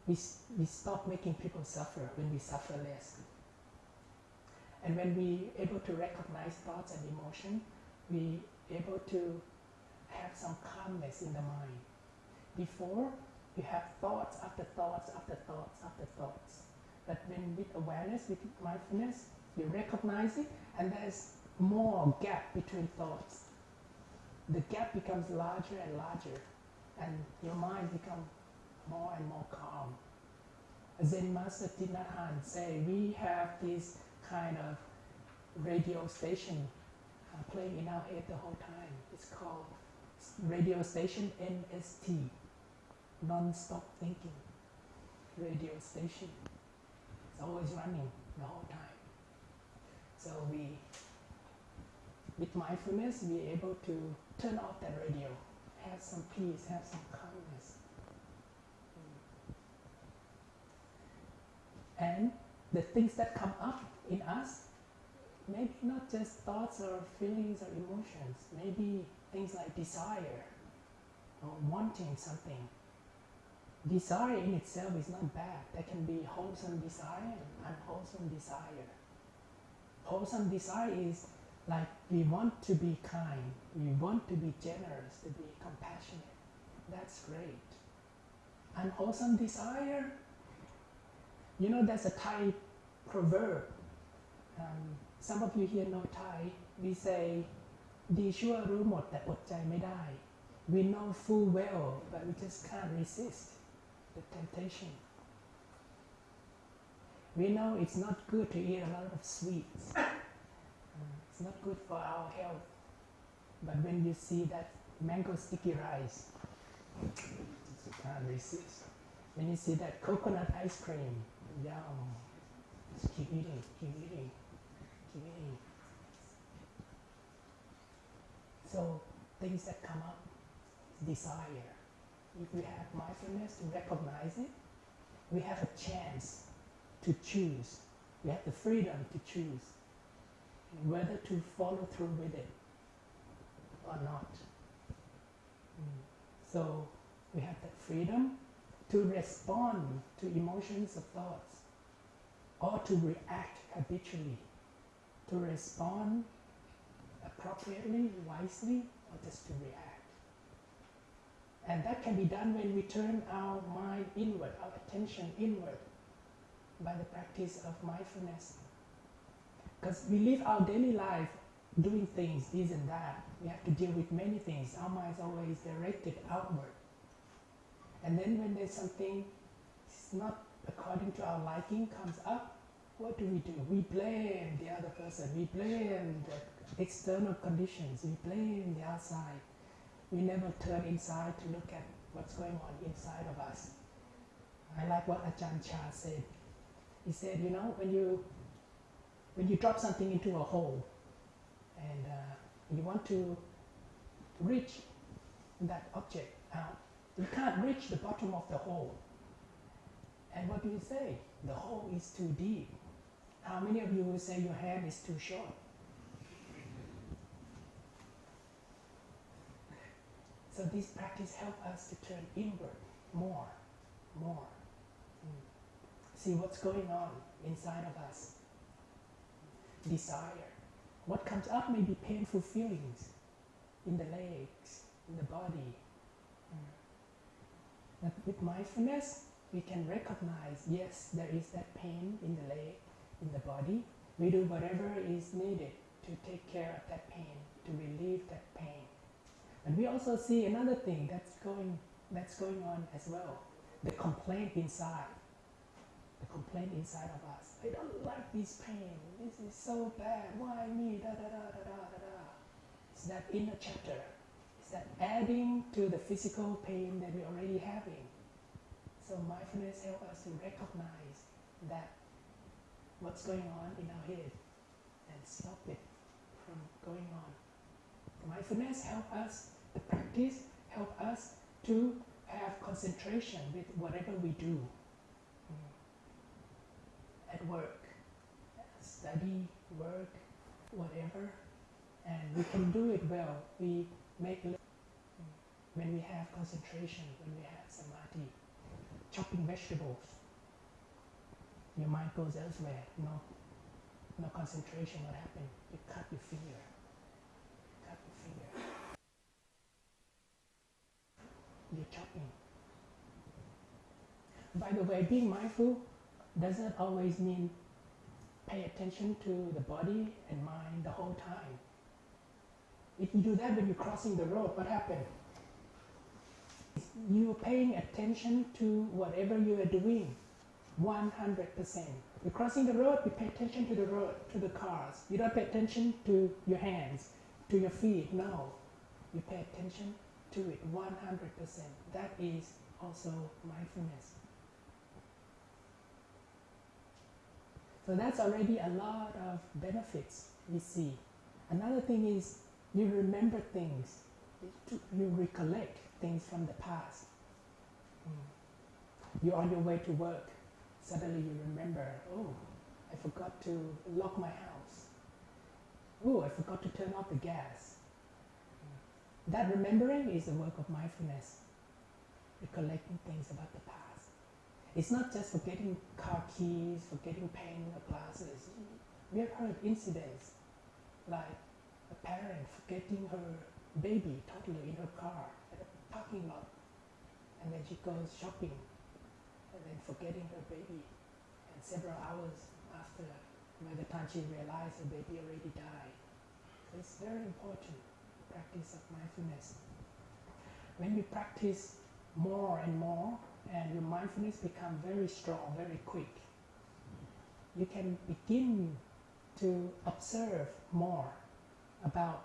we stop making people suffer when we suffer less. And when we able to recognize thoughts and emotion, we able to have some calmness in the mind. Before, you have thoughts after thoughts after thoughts after thoughts. But when with awareness, with mindfulness, you recognize it, and there's more gap between thoughts. The gap becomes larger and larger, and your mind becomes more and more calm. Zen Master Thich Nhat Hanh say, we have this kind of radio station playing in our head the whole time. It's called radio station NST, non-stop thinking radio station. It's always running the whole time. So with mindfulness, we're able to turn off that radio, have some peace, have some calmness. And the things that come up in us, maybe not just thoughts or feelings or emotions, maybe things like desire or wanting something. Desire in itself is not bad. There can be wholesome desire and unwholesome desire. Wholesome desire is like we want to be kind, we want to be generous, to be compassionate. That's great. Unwholesome desire, you know, there's a Thai proverb. Some of you here know Thai. We say,ดีชั่วรู้หมดแต่อดใจไม่ได้. We know full well, but we just can't resist the temptation. We know it's not good to eat a lot of sweets. It's not good for our health. But when you see that mango sticky rice, you can't resist. When you see that coconut ice cream, yum, just keep eating, keep eating, keep eating. So things that come up, desire. If we have mindfulness to recognize it, we have a chance to choose. We have the freedom to choose whether to follow through with it or not. So we have that freedom to respond to emotions or thoughts, or to react habitually, to respond appropriately, wisely, or just to react. And that can be done when we turn our mind inward, our attention inward, by the practice of mindfulness. Because we live our daily life doing things, this and that. We have to deal with many things. Our mind is always directed outward. And then when there's something it's not according to our liking comes up, what do? We blame the other person. We blame the external conditions. We blame the outside. We never turn inside to look at what's going on inside of us. I like what Ajahn Chah said. He said, you know, when you drop something into a hole and you want to reach that object out, you can't reach the bottom of the hole. And what do you say? The hole is too deep. How many of you will say your hand is too short? So this practice helps us to turn inward more. See what's going on inside of us. Desire. What comes up may be painful feelings in the legs, in the body. But with mindfulness, we can recognize, yes, there is that pain in the leg, in the body. We do whatever is needed to take care of that pain, to relieve that pain. And we also see another thing that's going on as well. The complaint inside. The complaint inside of us. I don't like this pain. This is so bad. Why me? Da da da da da da da. It's that inner chatter. It's that adding to the physical pain that we're already having. So mindfulness helps us to recognize that what's going on in our head and stop it from going on. Mindfulness helps us, the practice helps us to have concentration with whatever we do. At work, study, work, whatever, and we can do it well. We make when we have concentration, when we have samadhi. Chopping vegetables, your mind goes elsewhere. No concentration. What happened? You cut your finger. You're chopping. By the way, being mindful doesn't always mean pay attention to the body and mind the whole time. If you do that when you're crossing the road, what happened? You're paying attention to whatever you are doing, 100%. You're crossing the road, you pay attention to the road, to the cars. You don't pay attention to your hands, to your feet, no. You pay attention to it, 100%. That is also mindfulness. So that's already a lot of benefits we see. Another thing is you remember things, you recollect things from the past. You're on your way to work, suddenly you remember, oh, I forgot to lock my house. Oh, I forgot to turn off the gas. That remembering is the work of mindfulness, recollecting things about the past. It's not just forgetting car keys, forgetting pen or glasses. We have heard incidents like a parent forgetting her baby toddler in her car at a parking lot, and then she goes shopping and then forgetting her baby, and several hours after, by the time she realized her baby already died. So it's very important, the practice of mindfulness. When you practice more and more, and your mindfulness becomes very strong, very quick, you can begin to observe more about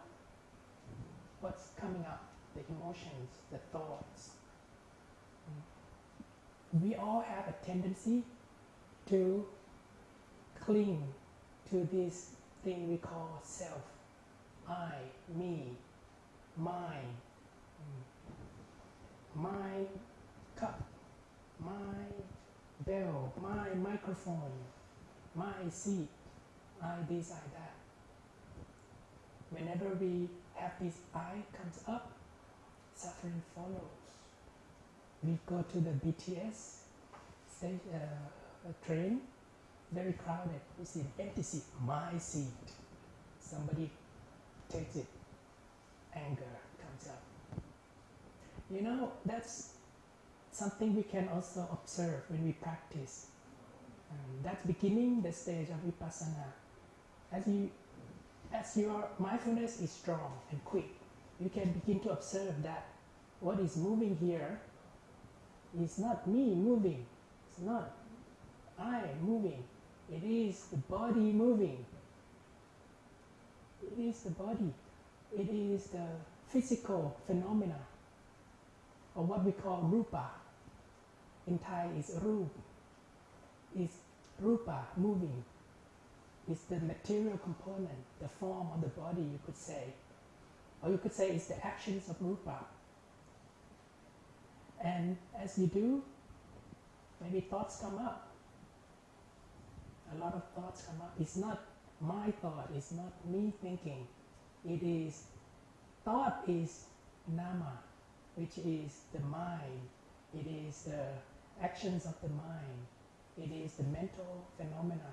what's coming up, the emotions, the thoughts. We all have a tendency to cling to this thing we call self. I, me, mine, my cup, my bell, my microphone, my seat, I this, I that. Whenever we have this I comes up, suffering follows. We go to the BTS train, very crowded. We see an empty seat, my seat. Somebody takes it, anger comes up. You know, that's something we can also observe when we practice. That's beginning the stage of vipassana. As you as your mindfulness is strong and quick, you can begin to observe that what is moving here is not me moving, it's not I moving, it is the body moving. It is the body, it is the physical phenomena, or what we call rupa. In Thai is rup, is rupa moving. It's the material component, the form of the body, you could say. Or you could say it's the actions of rupa. And as you do, maybe thoughts come up. A lot of thoughts come up. It's not my thought, it's not me thinking. It is, thought is nama, which is the mind. It is the actions of the mind. It is the mental phenomena.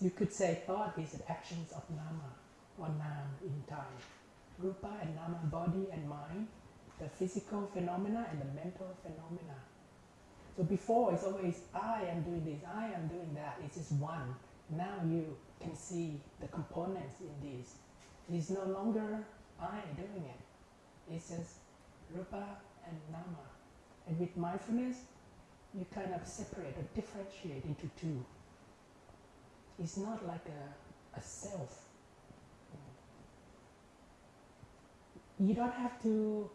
You could say thought is the actions of nama, or nam in Thai. Rupa and nama, body and mind, the physical phenomena and the mental phenomena. So before it's always, I am doing this, I am doing that, it's just one. Now you can see the components in this. It's no longer I doing it. It's just rupa and nama. And with mindfulness, you kind of separate or differentiate into two. It's not like a self. You don't have to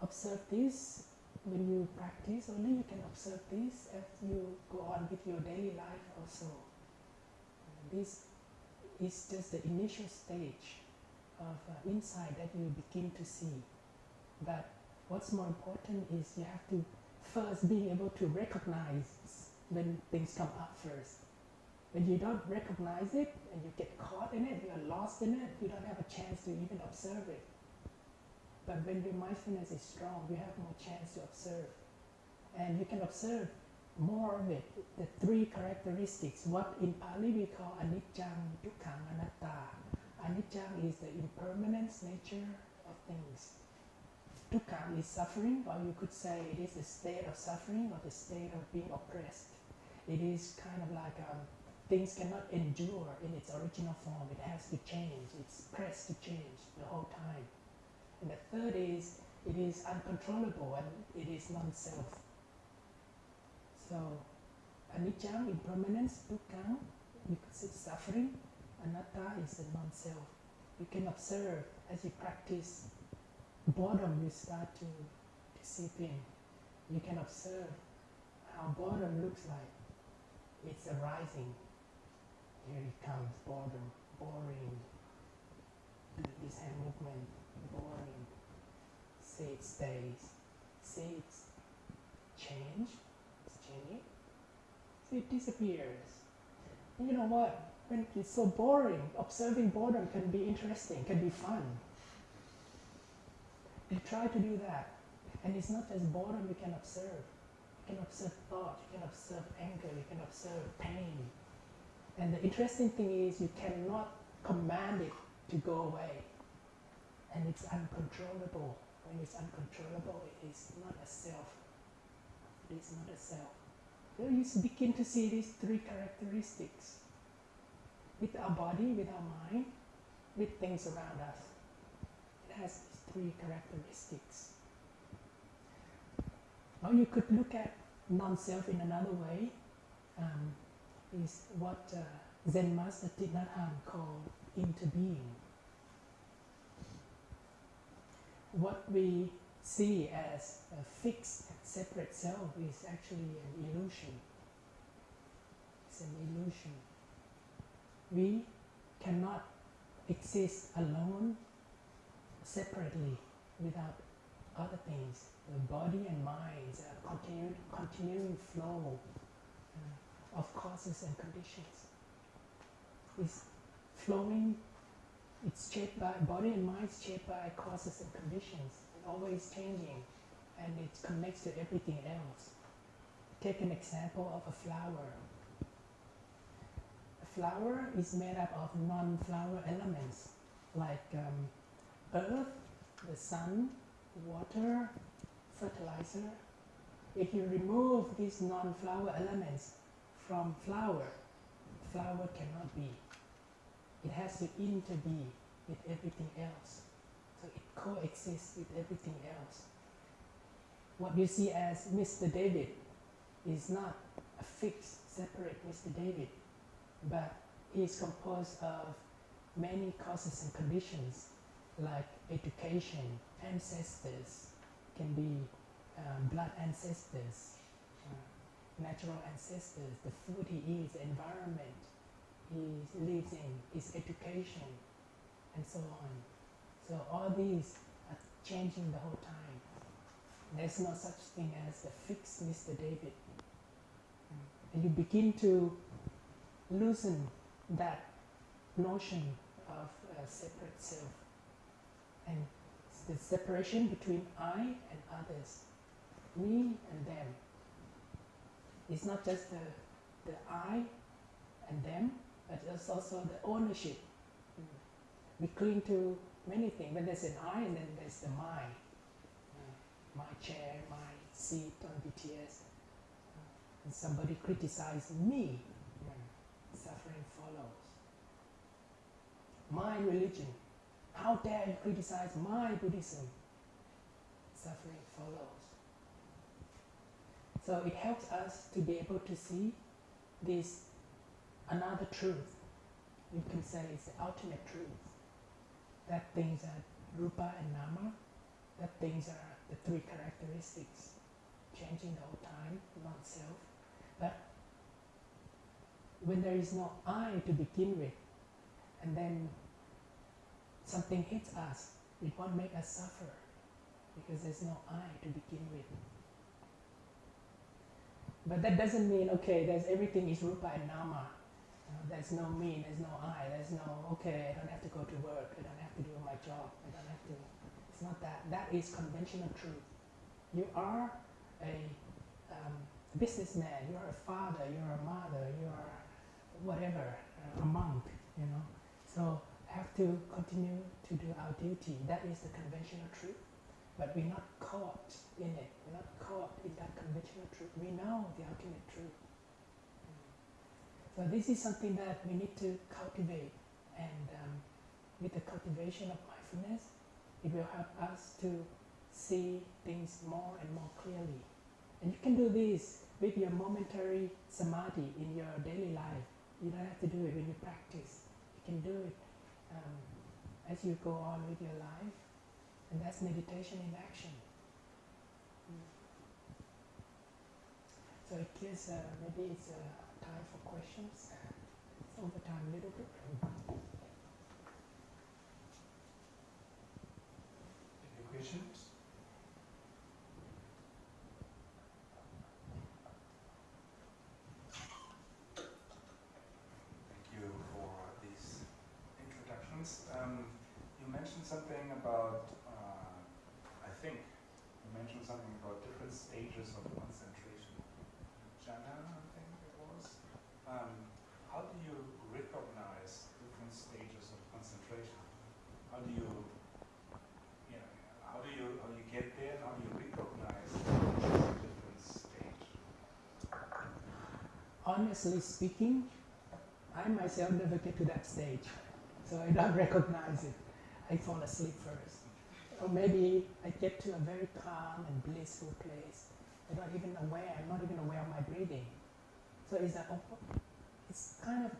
observe this when you practice, only you can observe this as you go on with your daily life also. This is just the initial stage of insight that you begin to see. But what's more important is you have to first be able to recognize when things come up first. When you don't recognize it and you get caught in it, you are lost in it, you don't have a chance to even observe it. But when your mindfulness is strong, you have more chance to observe. And you can observe more of it, the three characteristics, what in Pali we call anicca, dukkha, anatta. Anicca is the impermanence nature of things. Dukkha is suffering, or you could say it is the state of suffering or the state of being oppressed. It is kind of like things cannot endure in its original form. It has to change. It's pressed to change the whole time. And the third is, it is uncontrollable and it is non-self. So, anicca, impermanence, dukkha, you could say suffering. Anatta is the non-self. You can observe as you practice, boredom will start to seep in. You can observe how boredom looks like. It's arising. Here it comes, boredom, boring. This hand movement, boring. See it stays. See it's change. It's changing. See it disappears. And you know what? When it's so boring, observing boredom can be interesting, can be fun. You try to do that. And it's not just boredom you can observe. You can observe thought, you can observe anger, you can observe pain. And the interesting thing is you cannot command it to go away. And it's uncontrollable. When it's uncontrollable, it is not a self. It is not a self. So you begin to see these three characteristics. With our body, with our mind, with things around us. It has these three characteristics. Now you could look at non-self in another way. Is what Zen Master Thich Nhat Hanh called interbeing. What we see as a fixed, separate self is actually an illusion. It's an illusion. We cannot exist alone, separately, without other things. The body and mind is a continuing flow of causes and conditions. It's flowing, it's shaped by, body and mind is shaped by causes and conditions, and always changing, and it connects to everything else. Take an example of a flower. A flower is made up of non-flower elements, like earth, the sun, water, fertilizer. If you remove these non-flower elements from flower, flower cannot be. It has to interbe with everything else. So it coexists with everything else. What you see as Mr. David is not a fixed, separate Mr. David, but he is composed of many causes and conditions, like education, ancestors, can be blood ancestors, natural ancestors, the food he eats, the environment he lives in, his education, and so on. So all these are changing the whole time. There's no such thing as a fixed Mr. David. And you begin to loosen that notion of a separate self. And the separation between I and others, me and them. It's not just the I and them, but it's also the ownership. We cling to many things. When there's an I, and then there's the my. My chair, my seat on BTS. And somebody criticizes me, suffering follows. My religion, how dare you criticize my Buddhism? Suffering follows. So it helps us to be able to see this another truth. You can say it's the ultimate truth. That things are rupa and nama, that things are the three characteristics, changing the whole time, non-self. But when there is no I to begin with, and then something hits us, it won't make us suffer, because there's no I to begin with. But that doesn't mean, okay, there's everything is rupa and nama. There's no me, there's no I, there's no, okay, I don't have to go to work, I don't have to do my job, I don't have to. It's not that. That is conventional truth. You are a businessman, you are a father, you are a mother, you are whatever, a monk, you know. So have to continue to do our duty. That is the conventional truth. But we're not caught in it. We're not caught in that conventional truth. We know the ultimate truth. So this is something that we need to cultivate. And with the cultivation of mindfulness, it will help us to see things more and more clearly. And you can do this with your momentary samadhi in your daily life. You don't have to do it when you practice. You can do it as you go on with your life. And that's meditation in action. So it gives, maybe it's time for questions. It's over time a little bit. Any questions? Thank you for these introductions. You mentioned something about, I think, you mentioned something about different stages of concentration. Jhana, I think it was. How do you recognize different stages of concentration? How do you get there? How do you recognize different stage? Honestly speaking, I myself never get to that stage, so I don't recognize it. I fall asleep first. Or maybe I get to a very calm and blissful place. I'm not even aware of my breathing. So it's kind of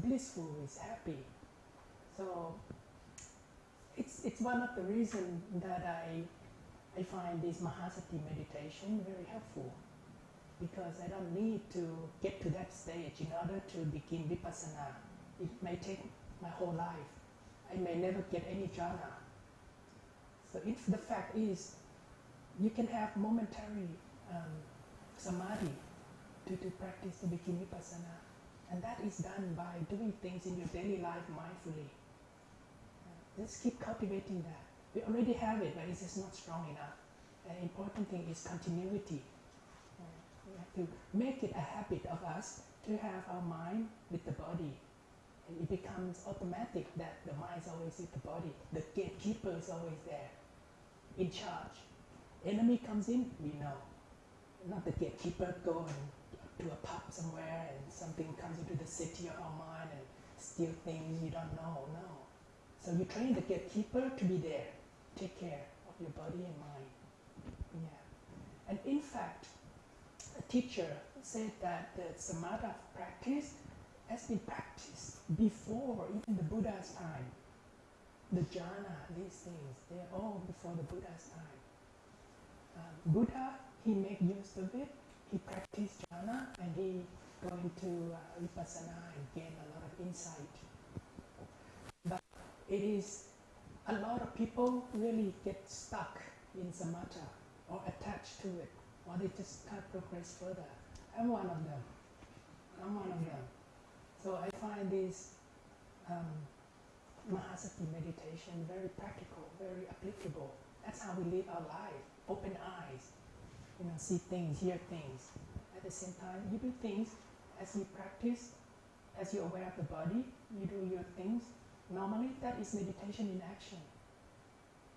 blissful, it's happy. So it's one of the reasons that I find this Mahasati meditation very helpful, because I don't need to get to that stage in order to begin vipassana. It may take my whole life. I may never get any jhana. So if the fact is, you can have momentary samadhi to practice to begin vipassana, and that is done by doing things in your daily life mindfully. Let's keep cultivating that. We already have it, but it's just not strong enough. The important thing is continuity. We have to make it a habit of us to have our mind with the body. And it becomes automatic that the mind is always with the body. The gatekeeper is always there, in charge. Enemy comes in, we know. Not the gatekeeper go and to a pub somewhere and something comes into the city of our mind and steal things you don't know. No. So you train the gatekeeper to be there, take care of your body and mind. Yeah. And in fact, a teacher said that the samatha practice has been practiced before even the Buddha's time. The jhana, these things, they're all before the Buddha's time. Buddha, he made use of it, he practiced jhana, and he go into vipassana and gain a lot of insight. But it is, a lot of people really get stuck in samatha or attached to it, or they just can't progress further. I'm one of them. So I find this Mahasati meditation very practical, very applicable. That's how we live our life. Open eyes, see things, hear things. At the same time, you do things as you practice, as you're aware of the body, you do your things. Normally, that is meditation in action.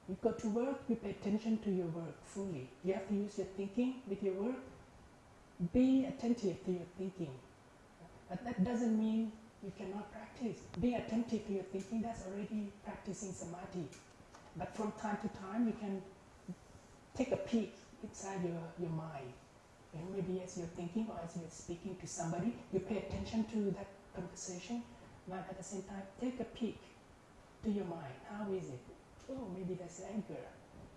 You go to work, you pay attention to your work fully. You have to use your thinking with your work. Be attentive to your thinking. But that doesn't mean you cannot practice. Being attentive to your thinking, that's already practicing samadhi. But from time to time, you can take a peek inside your mind. And maybe as you're thinking or as you're speaking to somebody, you pay attention to that conversation, but at the same time, take a peek to your mind. How is it? Oh, maybe there's anger.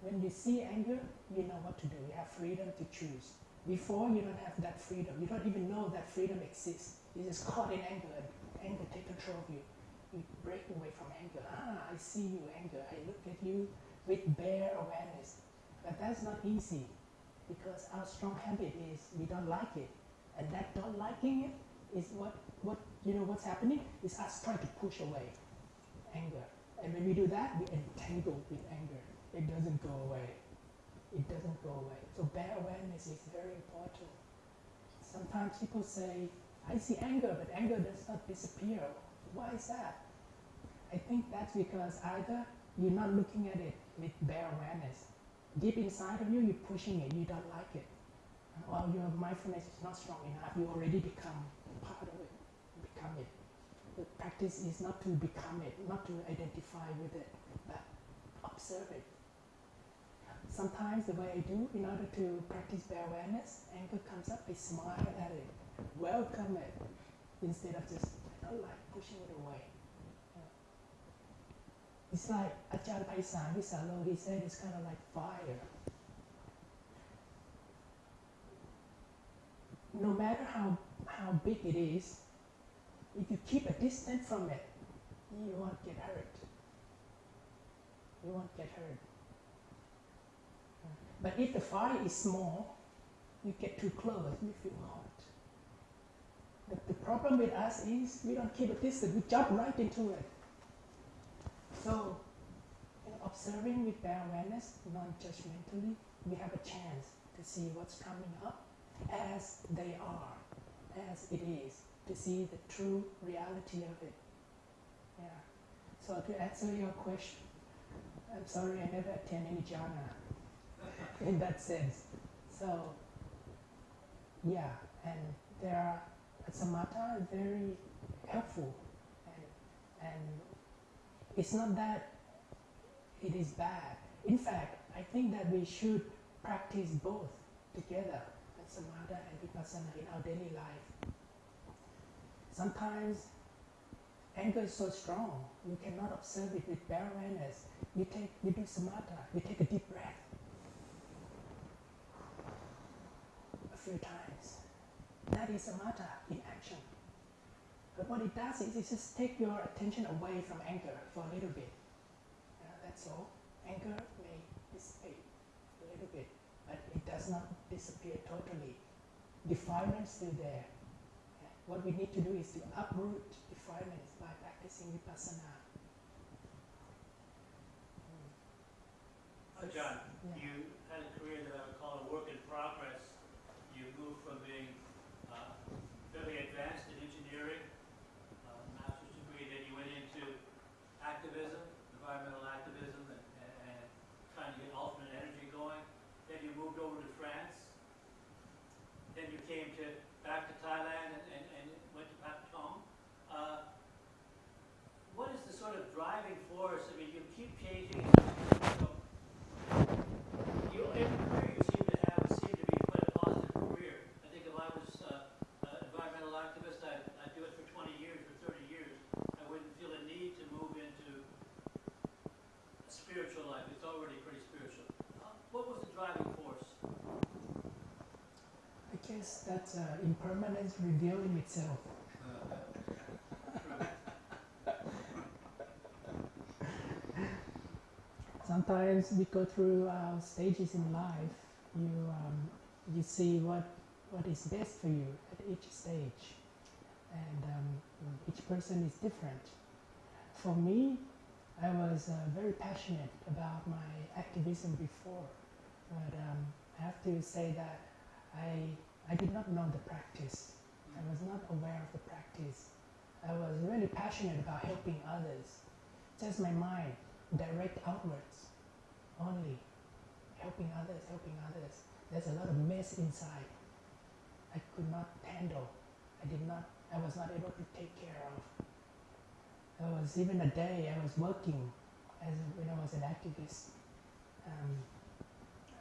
When you see anger, you know what to do. You have freedom to choose. Before, you don't have that freedom. You don't even know that freedom exists. You're just caught in anger, and anger takes control of you. You break away from anger. I see you, anger. I look at you with bare awareness. But that's not easy, because our strong habit is we don't like it. And that not liking it is what's happening is us trying to push away anger. And when we do that, we entangle with anger. It doesn't go away. It doesn't go away. So bare awareness is very important. Sometimes people say, I see anger, but anger does not disappear. Why is that? I think that's because either you're not looking at it with bare awareness. Deep inside of you, you're pushing it, you don't like it. Or your mindfulness is not strong enough, you already become part of it, become it. The practice is not to become it, not to identify with it, but observe it. Sometimes the way I do, in order to practice bare awareness, anger comes up, I smile at it, welcome it, instead of just, pushing it away. It's like Ajahn Paisan Visalo, he said it's kind of like fire. No matter how big it is, if you keep a distance from it, you won't get hurt. You won't get hurt. But if the fire is small, you get too close, you feel hot. The problem with us is we don't keep a distance, we jump right into it. So, observing with bare awareness, non-judgmentally, we have a chance to see what's coming up as they are, as it is, to see the true reality of it. Yeah. So to answer your question, I'm sorry I never attend any jhana in that sense. So, yeah, and there are samatha is very helpful, and it's not that it is bad. In fact, I think that we should practice both together, samatha and vipassana in our daily life. Sometimes anger is so strong, you cannot observe it with bare awareness. You do samatha, you take a deep breath a few times. That is samatha in action. But what it does is it just take your attention away from anger for a little bit. That's all. Anger may dissipate a little bit, but it does not disappear totally. Defilement is still there. What we need to do is to uproot defilements by practicing vipassana. John, Yeah. you had a career that I would call a work in progress. You moved from being fairly advanced in engineering, master's degree, then you went into activism, environmental activism, and trying to get alternate energy going. Then you moved over to France. Then you came back to spiritual life. It's already pretty spiritual. What was the driving force? I guess that's impermanence revealing itself. Sometimes we go through stages in life. You see what is best for you at each stage, and each person is different. For me, I was very passionate about my activism before, but I have to say that I did not know the practice. I was not aware of the practice. I was really passionate about helping others. Just my mind, direct outwards, only helping others, helping others. There's a lot of mess inside. I could not handle. I was not able to take care of. There was even a day I was working when I was an activist,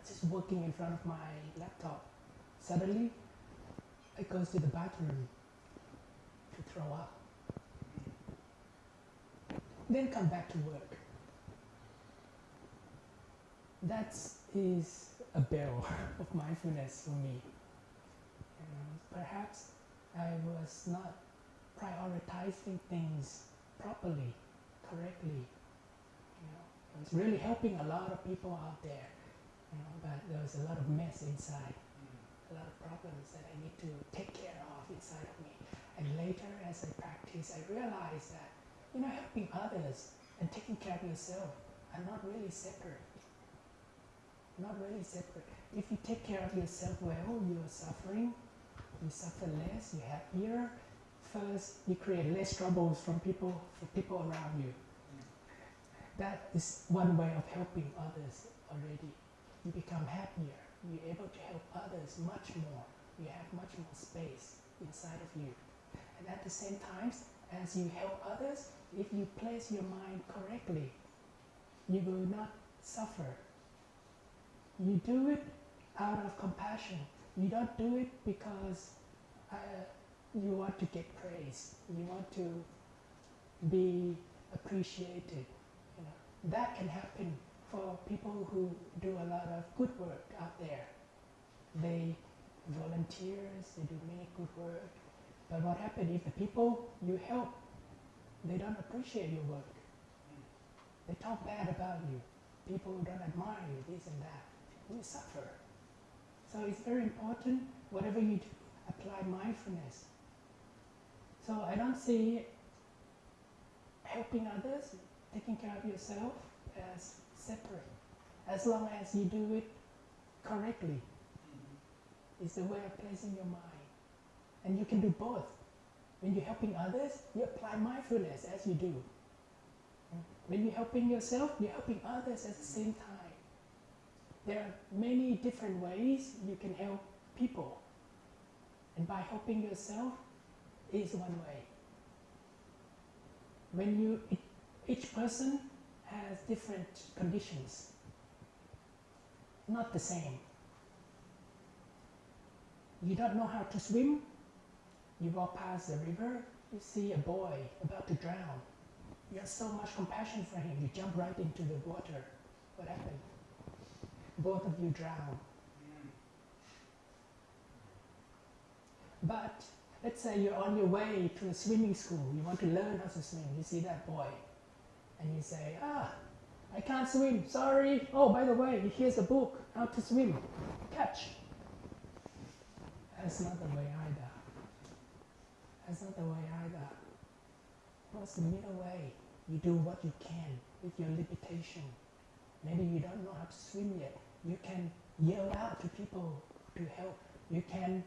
just working in front of my laptop. Suddenly, I go to the bathroom to throw up. Then come back to work. That is a bell of mindfulness for me. Perhaps I was not prioritizing things properly, correctly. I was really helping a lot of people out there, but there was a lot of mess inside, a lot of problems that I need to take care of inside of me. And later, as I practice, I realized that helping others and taking care of yourself are not really separate. Not really separate. If you take care of yourself well, you are suffering. You suffer less. You're happier. First, you create less troubles for people around you. That is one way of helping others already. You become happier. You're able to help others much more. You have much more space inside of you. And at the same time, as you help others, if you place your mind correctly, you will not suffer. You do it out of compassion. You don't do it because you want to get praise. You want to be appreciated. That can happen for people who do a lot of good work out there. They volunteers, they do many good work. But what happens if the people you help, they don't appreciate your work? They talk bad about you. People don't admire you, this and that. You suffer. So it's very important, whatever you do, apply mindfulness. So I don't see helping others, taking care of yourself as separate. As long as you do it correctly, it's the way of placing your mind. And you can do both. When you're helping others, you apply mindfulness as you do. When you're helping yourself, you're helping others at the same time. There are many different ways you can help people. And by helping yourself is one way. When each person has different conditions, not the same. You don't know how to swim, you walk past the river, you see a boy about to drown. You have so much compassion for him, you jump right into the water. What happened? Both of you drown. But let's say you're on your way to a swimming school, you want to learn how to swim, you see that boy, and you say, I can't swim, sorry. Oh, by the way, here's a book, how to swim, catch. That's not the way either. That's not the way either. What's the middle way? You do what you can with your limitation. Maybe you don't know how to swim yet. You can yell out to people to help. You can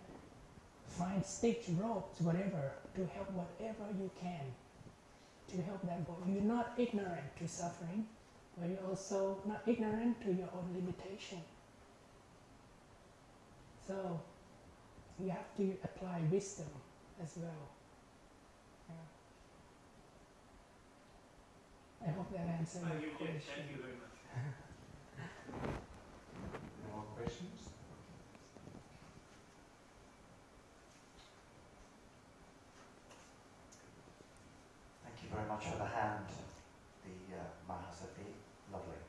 find sticks, ropes, whatever, to help whatever you can to help that boy. You're not ignorant to suffering, but you're also not ignorant to your own limitation. So you have to apply wisdom as well. I hope that answers your You question. did. Thank you very much. More questions? Thank you very much for the hand, the Mahasati. Lovely.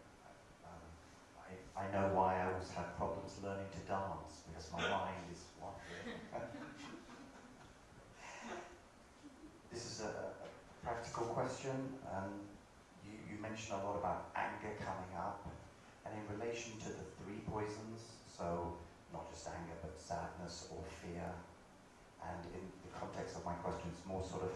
know why I always have problems learning to dance, because my mind is wandering. This is a practical question. You mentioned a lot about anger coming up, and in relation to the three poisons, so not just anger but sadness or fear, and in the context of my question it's more sort of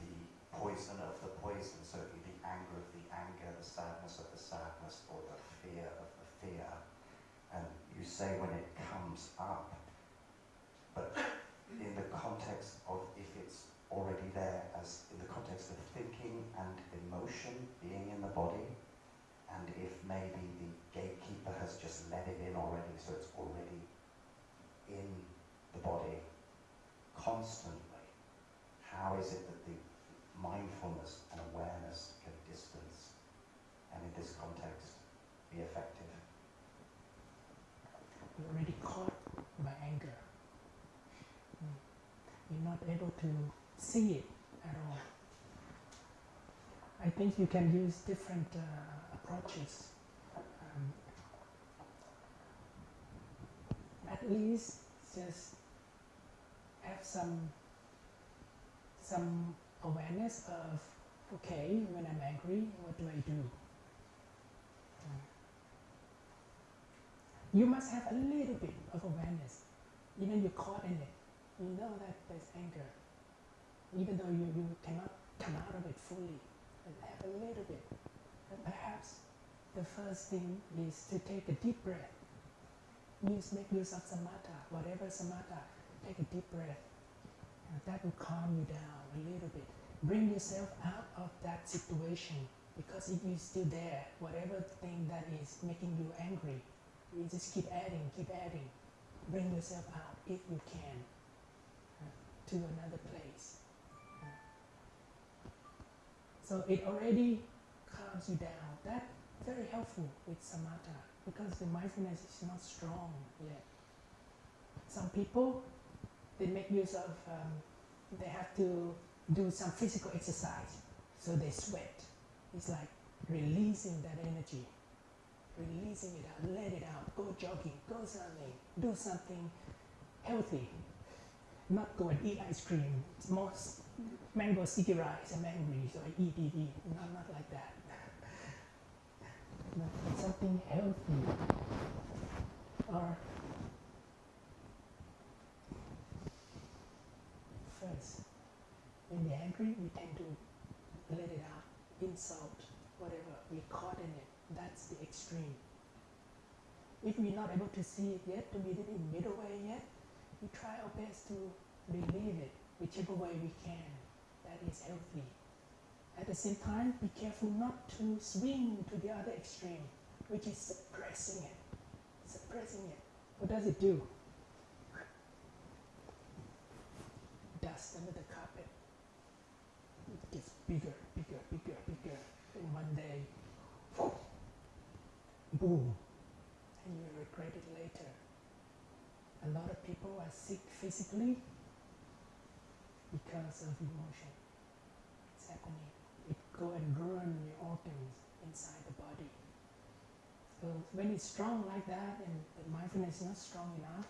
the poison of the poison, so it'd be the anger of the anger, the sadness of the sadness, or the fear of the fear. And you say when it comes up, but in the context of if it's already there, as in the context of thinking and emotion being in the body, and if maybe the gatekeeper has just let it in already, so it's already in the body constantly, how is it that the mindfulness and awareness can distance and in this context be effective? You're already caught by anger. You're not able to see it at all. I think you can use different approaches. At least just have some awareness of, okay, when I'm angry, what do I do? You must have a little bit of awareness. Even you're caught in it. You know that there's anger. Even though you cannot come out of it fully. But have a little bit. And perhaps the first thing is to take a deep breath. Make use of samatha, whatever samatha. Take a deep breath. And that will calm you down a little bit. Bring yourself out of that situation. Because if you're still there, whatever thing that is making you angry, you just keep adding. Bring yourself out, if you can, to another place. So it already calms you down. That's very helpful with samatha, because the mindfulness is not strong yet. Some people, they make use of, they have to do some physical exercise, so they sweat. It's like releasing that energy. Releasing it out, let it out, go jogging, go running, do something healthy. Not go and eat ice cream, it's more mango sticky rice and angry, so I eat. Not like that. But something healthy. Or first, when we're angry, we tend to let it out, insult, whatever, we're caught in it. That's the extreme. If we're not able to see it yet, to meet it in middle way yet, we try our best to relieve it, whichever way we can. That is healthy. At the same time, be careful not to swing to the other extreme, which is suppressing it. What does it do? Dust under the carpet. It gets bigger. In one day, boom, and you regret it later. A lot of people are sick physically because of emotion. It's happening. It go and ruin your organs inside the body. So when it's strong like that and the mindfulness is not strong enough,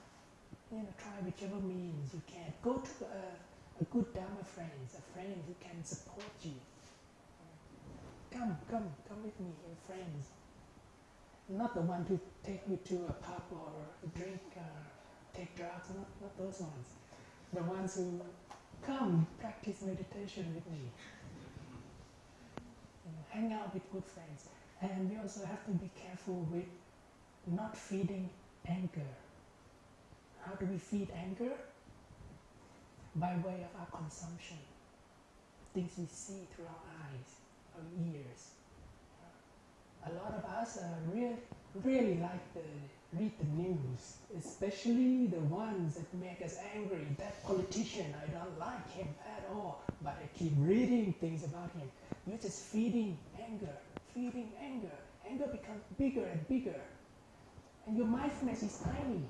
try whichever means you can. Go to a good Dharma friend, a friend who can support you. Come with me, your friends. Not the one to take you to a pub or drink, take drugs, not those ones. The ones who come practice meditation with me. Hang out with good friends. And we also have to be careful with not feeding anger. How do we feed anger? By way of our consumption. Things we see through our eyes, our ears. A lot of us really like to read the news, especially the ones that make us angry. That politician, I don't like him at all, but I keep reading things about him. You're just feeding anger. Anger becomes bigger and bigger. And your mindfulness is tiny.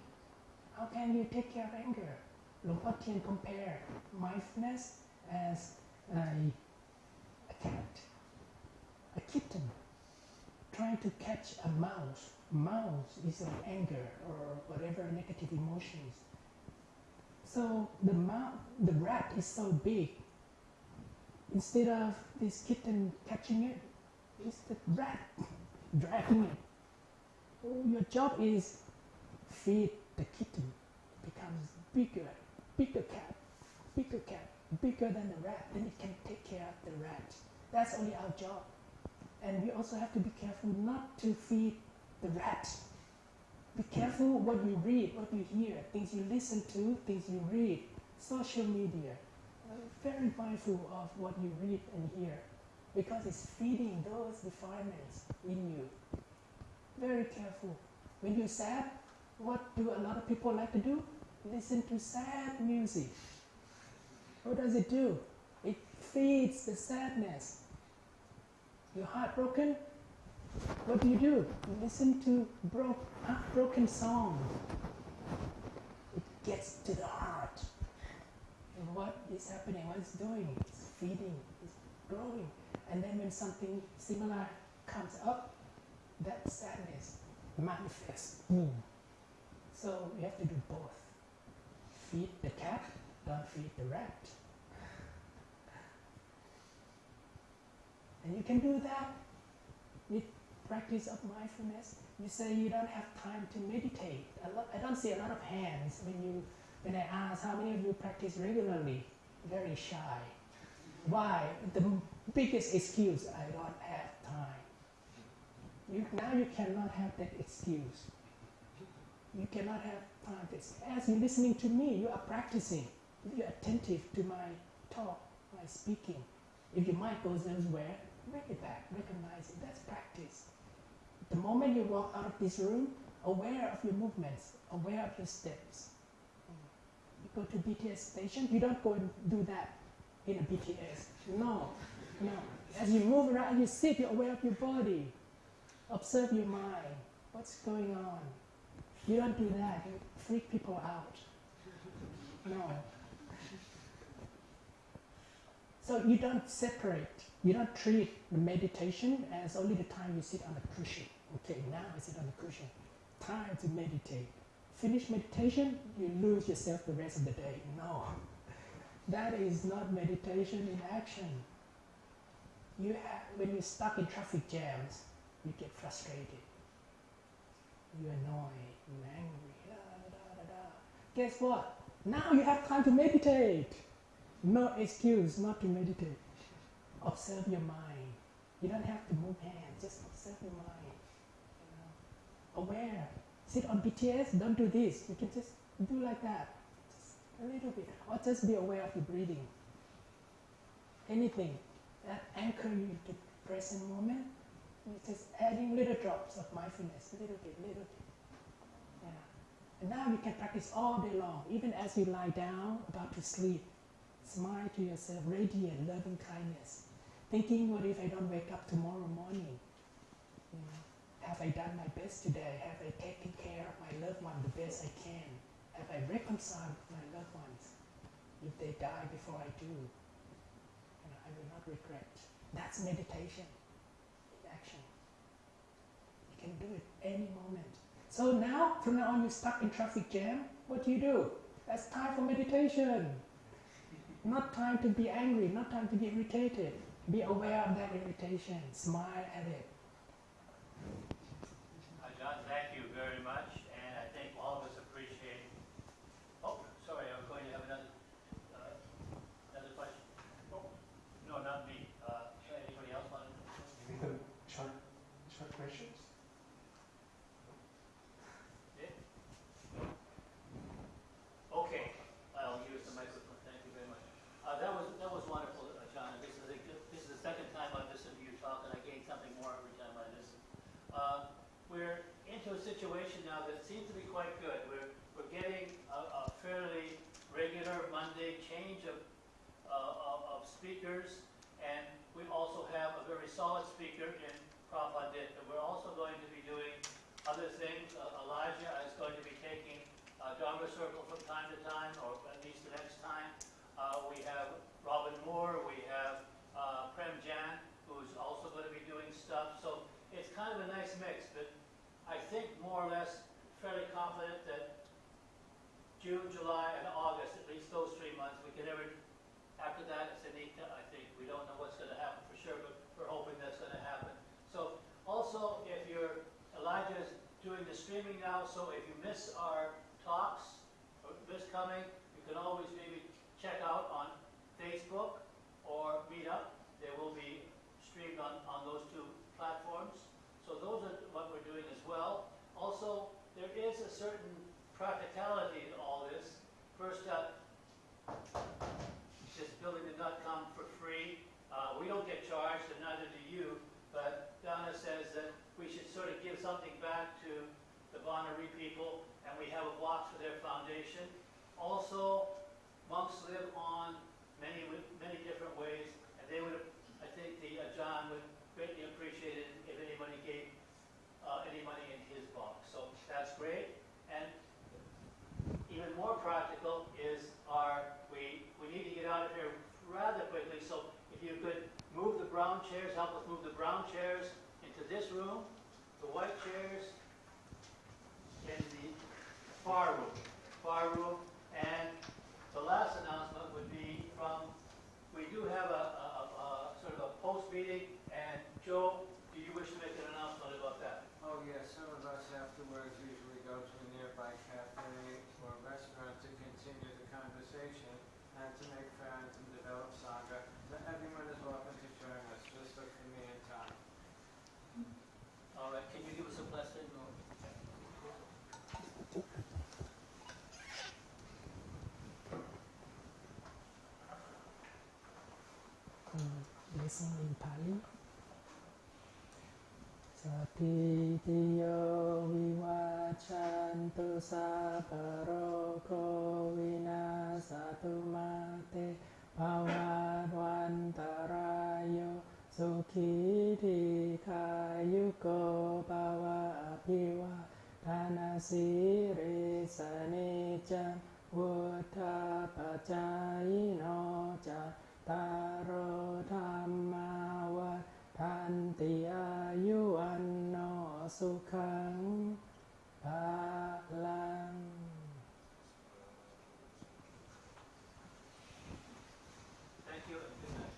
How can you take care of anger? Luang Por Tien compare mindfulness as a cat, a kitten. trying to catch a mouse. Mouse is like anger or whatever negative emotions. So the rat is so big. Instead of this kitten catching it, it's the rat dragging it. Your job is feed the kitten. It becomes bigger, bigger cat, bigger than the rat. Then it can take care of the rat. That's only our job. And we also have to be careful not to feed the rat. Be careful what you read, what you hear, things you listen to, things you read, social media. Very mindful of what you read and hear because it's feeding those defilements in you. Very careful. When you're sad, what do a lot of people like to do? Listen to sad music. What does it do? It feeds the sadness. You're heartbroken? What do? You listen to heartbroken song. It gets to the heart. And what is happening? What it's doing? It's feeding. It's growing. And then when something similar comes up, that sadness manifests. So we have to do both. Feed the cat, don't feed the rat. And you can do that with practice of mindfulness. You say you don't have time to meditate. I don't see a lot of hands when I ask how many of you practice regularly. Very shy. Why? The biggest excuse, I don't have time. Now you cannot have that excuse. You cannot have time. As you're listening to me, you are practicing. If you're attentive to my talk, my speaking, if your mind goes elsewhere, bring it back, recognize it. That's practice. The moment you walk out of this room, aware of your movements, aware of your steps. You go to BTS station, you don't go and do that in a BTS. No. As you move around, you sit, you're aware of your body. Observe your mind. What's going on? You don't do that. You freak people out. No. So you don't separate. You don't treat the meditation as only the time you sit on the cushion. Okay, now I sit on the cushion. Time to meditate. Finish meditation, you lose yourself the rest of the day. No. That is not meditation in action. When you're stuck in traffic jams, you get frustrated. You're annoyed, you're angry, Guess what? Now you have time to meditate. No excuse not to meditate. Observe your mind. You don't have to move hands, just observe your mind. Aware. Sit on BTS, don't do this. You can just do like that. Just a little bit. Or just be aware of your breathing. Anything that anchor you to present moment, you're just adding little drops of mindfulness, little bit. Yeah. And now you can practice all day long, even as you lie down, about to sleep. Smile to yourself, radiant, loving kindness. Thinking, what if I don't wake up tomorrow morning? Have I done my best today? Have I taken care of my loved one the best I can? Have I reconciled with my loved ones? If they die before I do, I will not regret. That's meditation in action. You can do it any moment. So now, from now on, you're stuck in traffic jam. What do? That's time for meditation. Not time to be angry, not time to be irritated. Be aware of that irritation. Smile at it. John, thank you very much, and I think all of us appreciate. Oh, sorry, I was going to have another question. Oh, no, not me. Anybody else want to? Maybe the short questions. Yeah. Okay, I'll use the microphone. Thank you very much. That was wonderful, John. This is the second time I've listened to you talk, and I gain something more every time I listen. We're into a situation now that seems to be quite good. We're getting a fairly regular Monday change of speakers, and we also have a very solid speaker in Prabhupada. And we're also going to be doing other things. Elijah is going to be taking Dharma Circle from time to time, or at least the next time. We have Robin Moore, we have Prem Jan, who's also going to be doing stuff. So it's kind of a nice mix, but I think more or less fairly confident that June, July, and August, at least those 3 months, we can never, after that, it's Anita, I think. We don't know what's going to happen for sure, but we're hoping that's going to happen. So also, if Elijah is doing the streaming now, so if you miss our talks, or miss coming, you can always maybe check out on Facebook or Meetup. They will be streamed on those two platforms. So those are what we're doing as well. Also, there is a certain practicality to all this. First up, just building the .com for free. We don't get charged, and neither do you, but Donna says that we should sort of give something back to the Bonnaree people, and we have a box for their foundation. Also, monks live on many different ways, and they would, I think John would greatly appreciate it if anybody gave any money in his box. So that's great. And even more practical is we need to get out of here rather quickly. So if you could move the brown chairs, help us move the brown chairs into this room, the white chairs in the far room. And the last announcement would be we do have a sort of a post-meeting, and Joe, do you wish to make an announcement about that? Oh yes, some of us afterwards usually go to a nearby cafe or restaurant to continue the conversation and to make friends and develop sangha. So everyone is welcome to join us. Just look for me and Tom. All right, can you give us a blessing? Blessing in Pali. Satitiyo vivachantu saparoko vinasatu mate pavadvantarayo sukhidikayuko pavapiva dhanasiri sanicam vuddhapacayino taro dhammavat Tanti ayuwanno sukhang palang. Thank you and good night.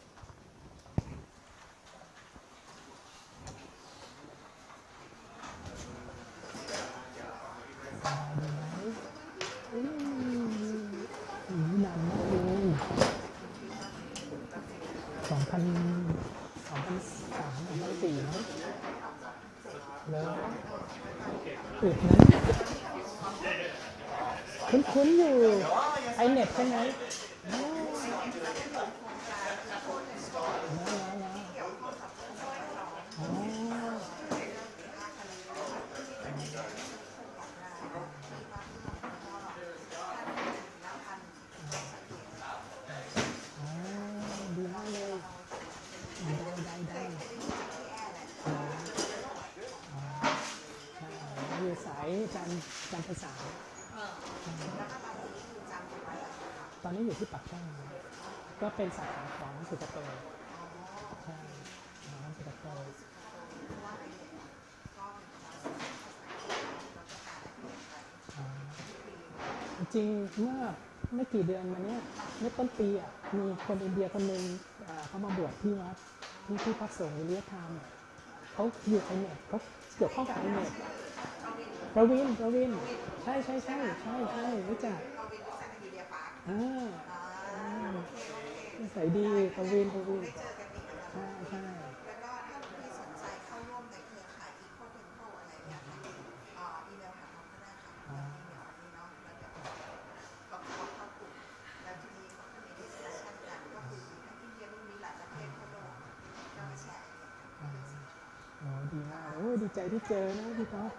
นานมากเลย2003-2004มั้งแล้วอึดนั้นคุ้นๆอยู่ไอเน็ตใช่ไหมจำภาษาตอนนี้อยู่ที่ปักช่องก็เป็นสาขาของสิงคโปร์ใช่สิงคโปร์จริงเมื่อไม่กี่เดือนมาเนี้ยเมื่อต้นปีมีคนอินเดียคนหนึ่งเขามาบวชที่วัดที่พักสงฆ์วิริยธรรมเขาอยู่ไอเน็ตเขาเกี่ยวข้องกับไอเน็ตประวินใช่รู้จักนิสัยดีประวินใช่แล้วก็ถ้าพี่สนใจเข้าร่วมในเครือข่ายอีโคเทมโพอะไรอย่างเงี้ยอีเมลหาเขาก็ได้ค่ะอีเมลนี้เนาะแล้วเดี๋ยวเขาเข้ากลุ่มแล้วทีนี้เขาก็มีดิสคัสชั่นกันก็คือทั้งอินเดียรุ่นนี้หลายประเทศทั่วโลกก็มาแชร์โอ้ดีมากดีใจที่เจอนะพี่ต๊อบ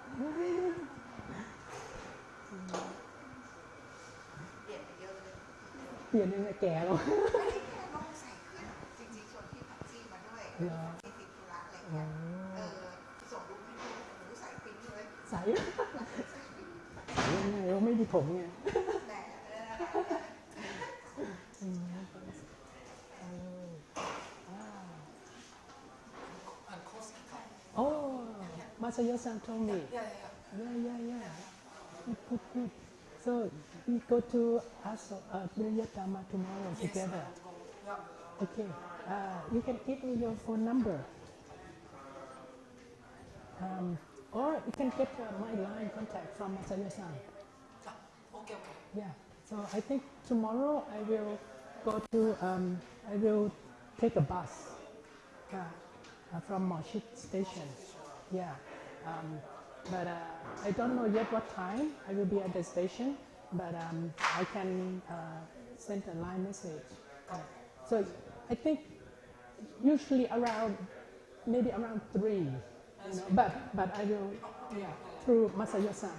เปลี่ยนยังไงแก่แล้วต้องใส่ขึ้นจริงๆชวนพี่ผักจี้มาด้วยที่ติดธุระอะไรเงี้ยส่งรูปให้ดูหนูใส่ปิ๊งเลยใส่ยังไงเราไม่มีผมไงโอ้ Masayo-san told me. Yeah. Yeah. Good. So we go to Briyatama tomorrow Yes, together. yeah. Okay. You can give me your phone number. Or you can get my line contact from Masayo-san. Okay. Yeah. So I think tomorrow I will go to. I will take a bus from Moshit station. Yeah. But I don't know yet what time I will be at the station. But I can send a line message. So I think usually maybe around 3. But I will through Masayo-san.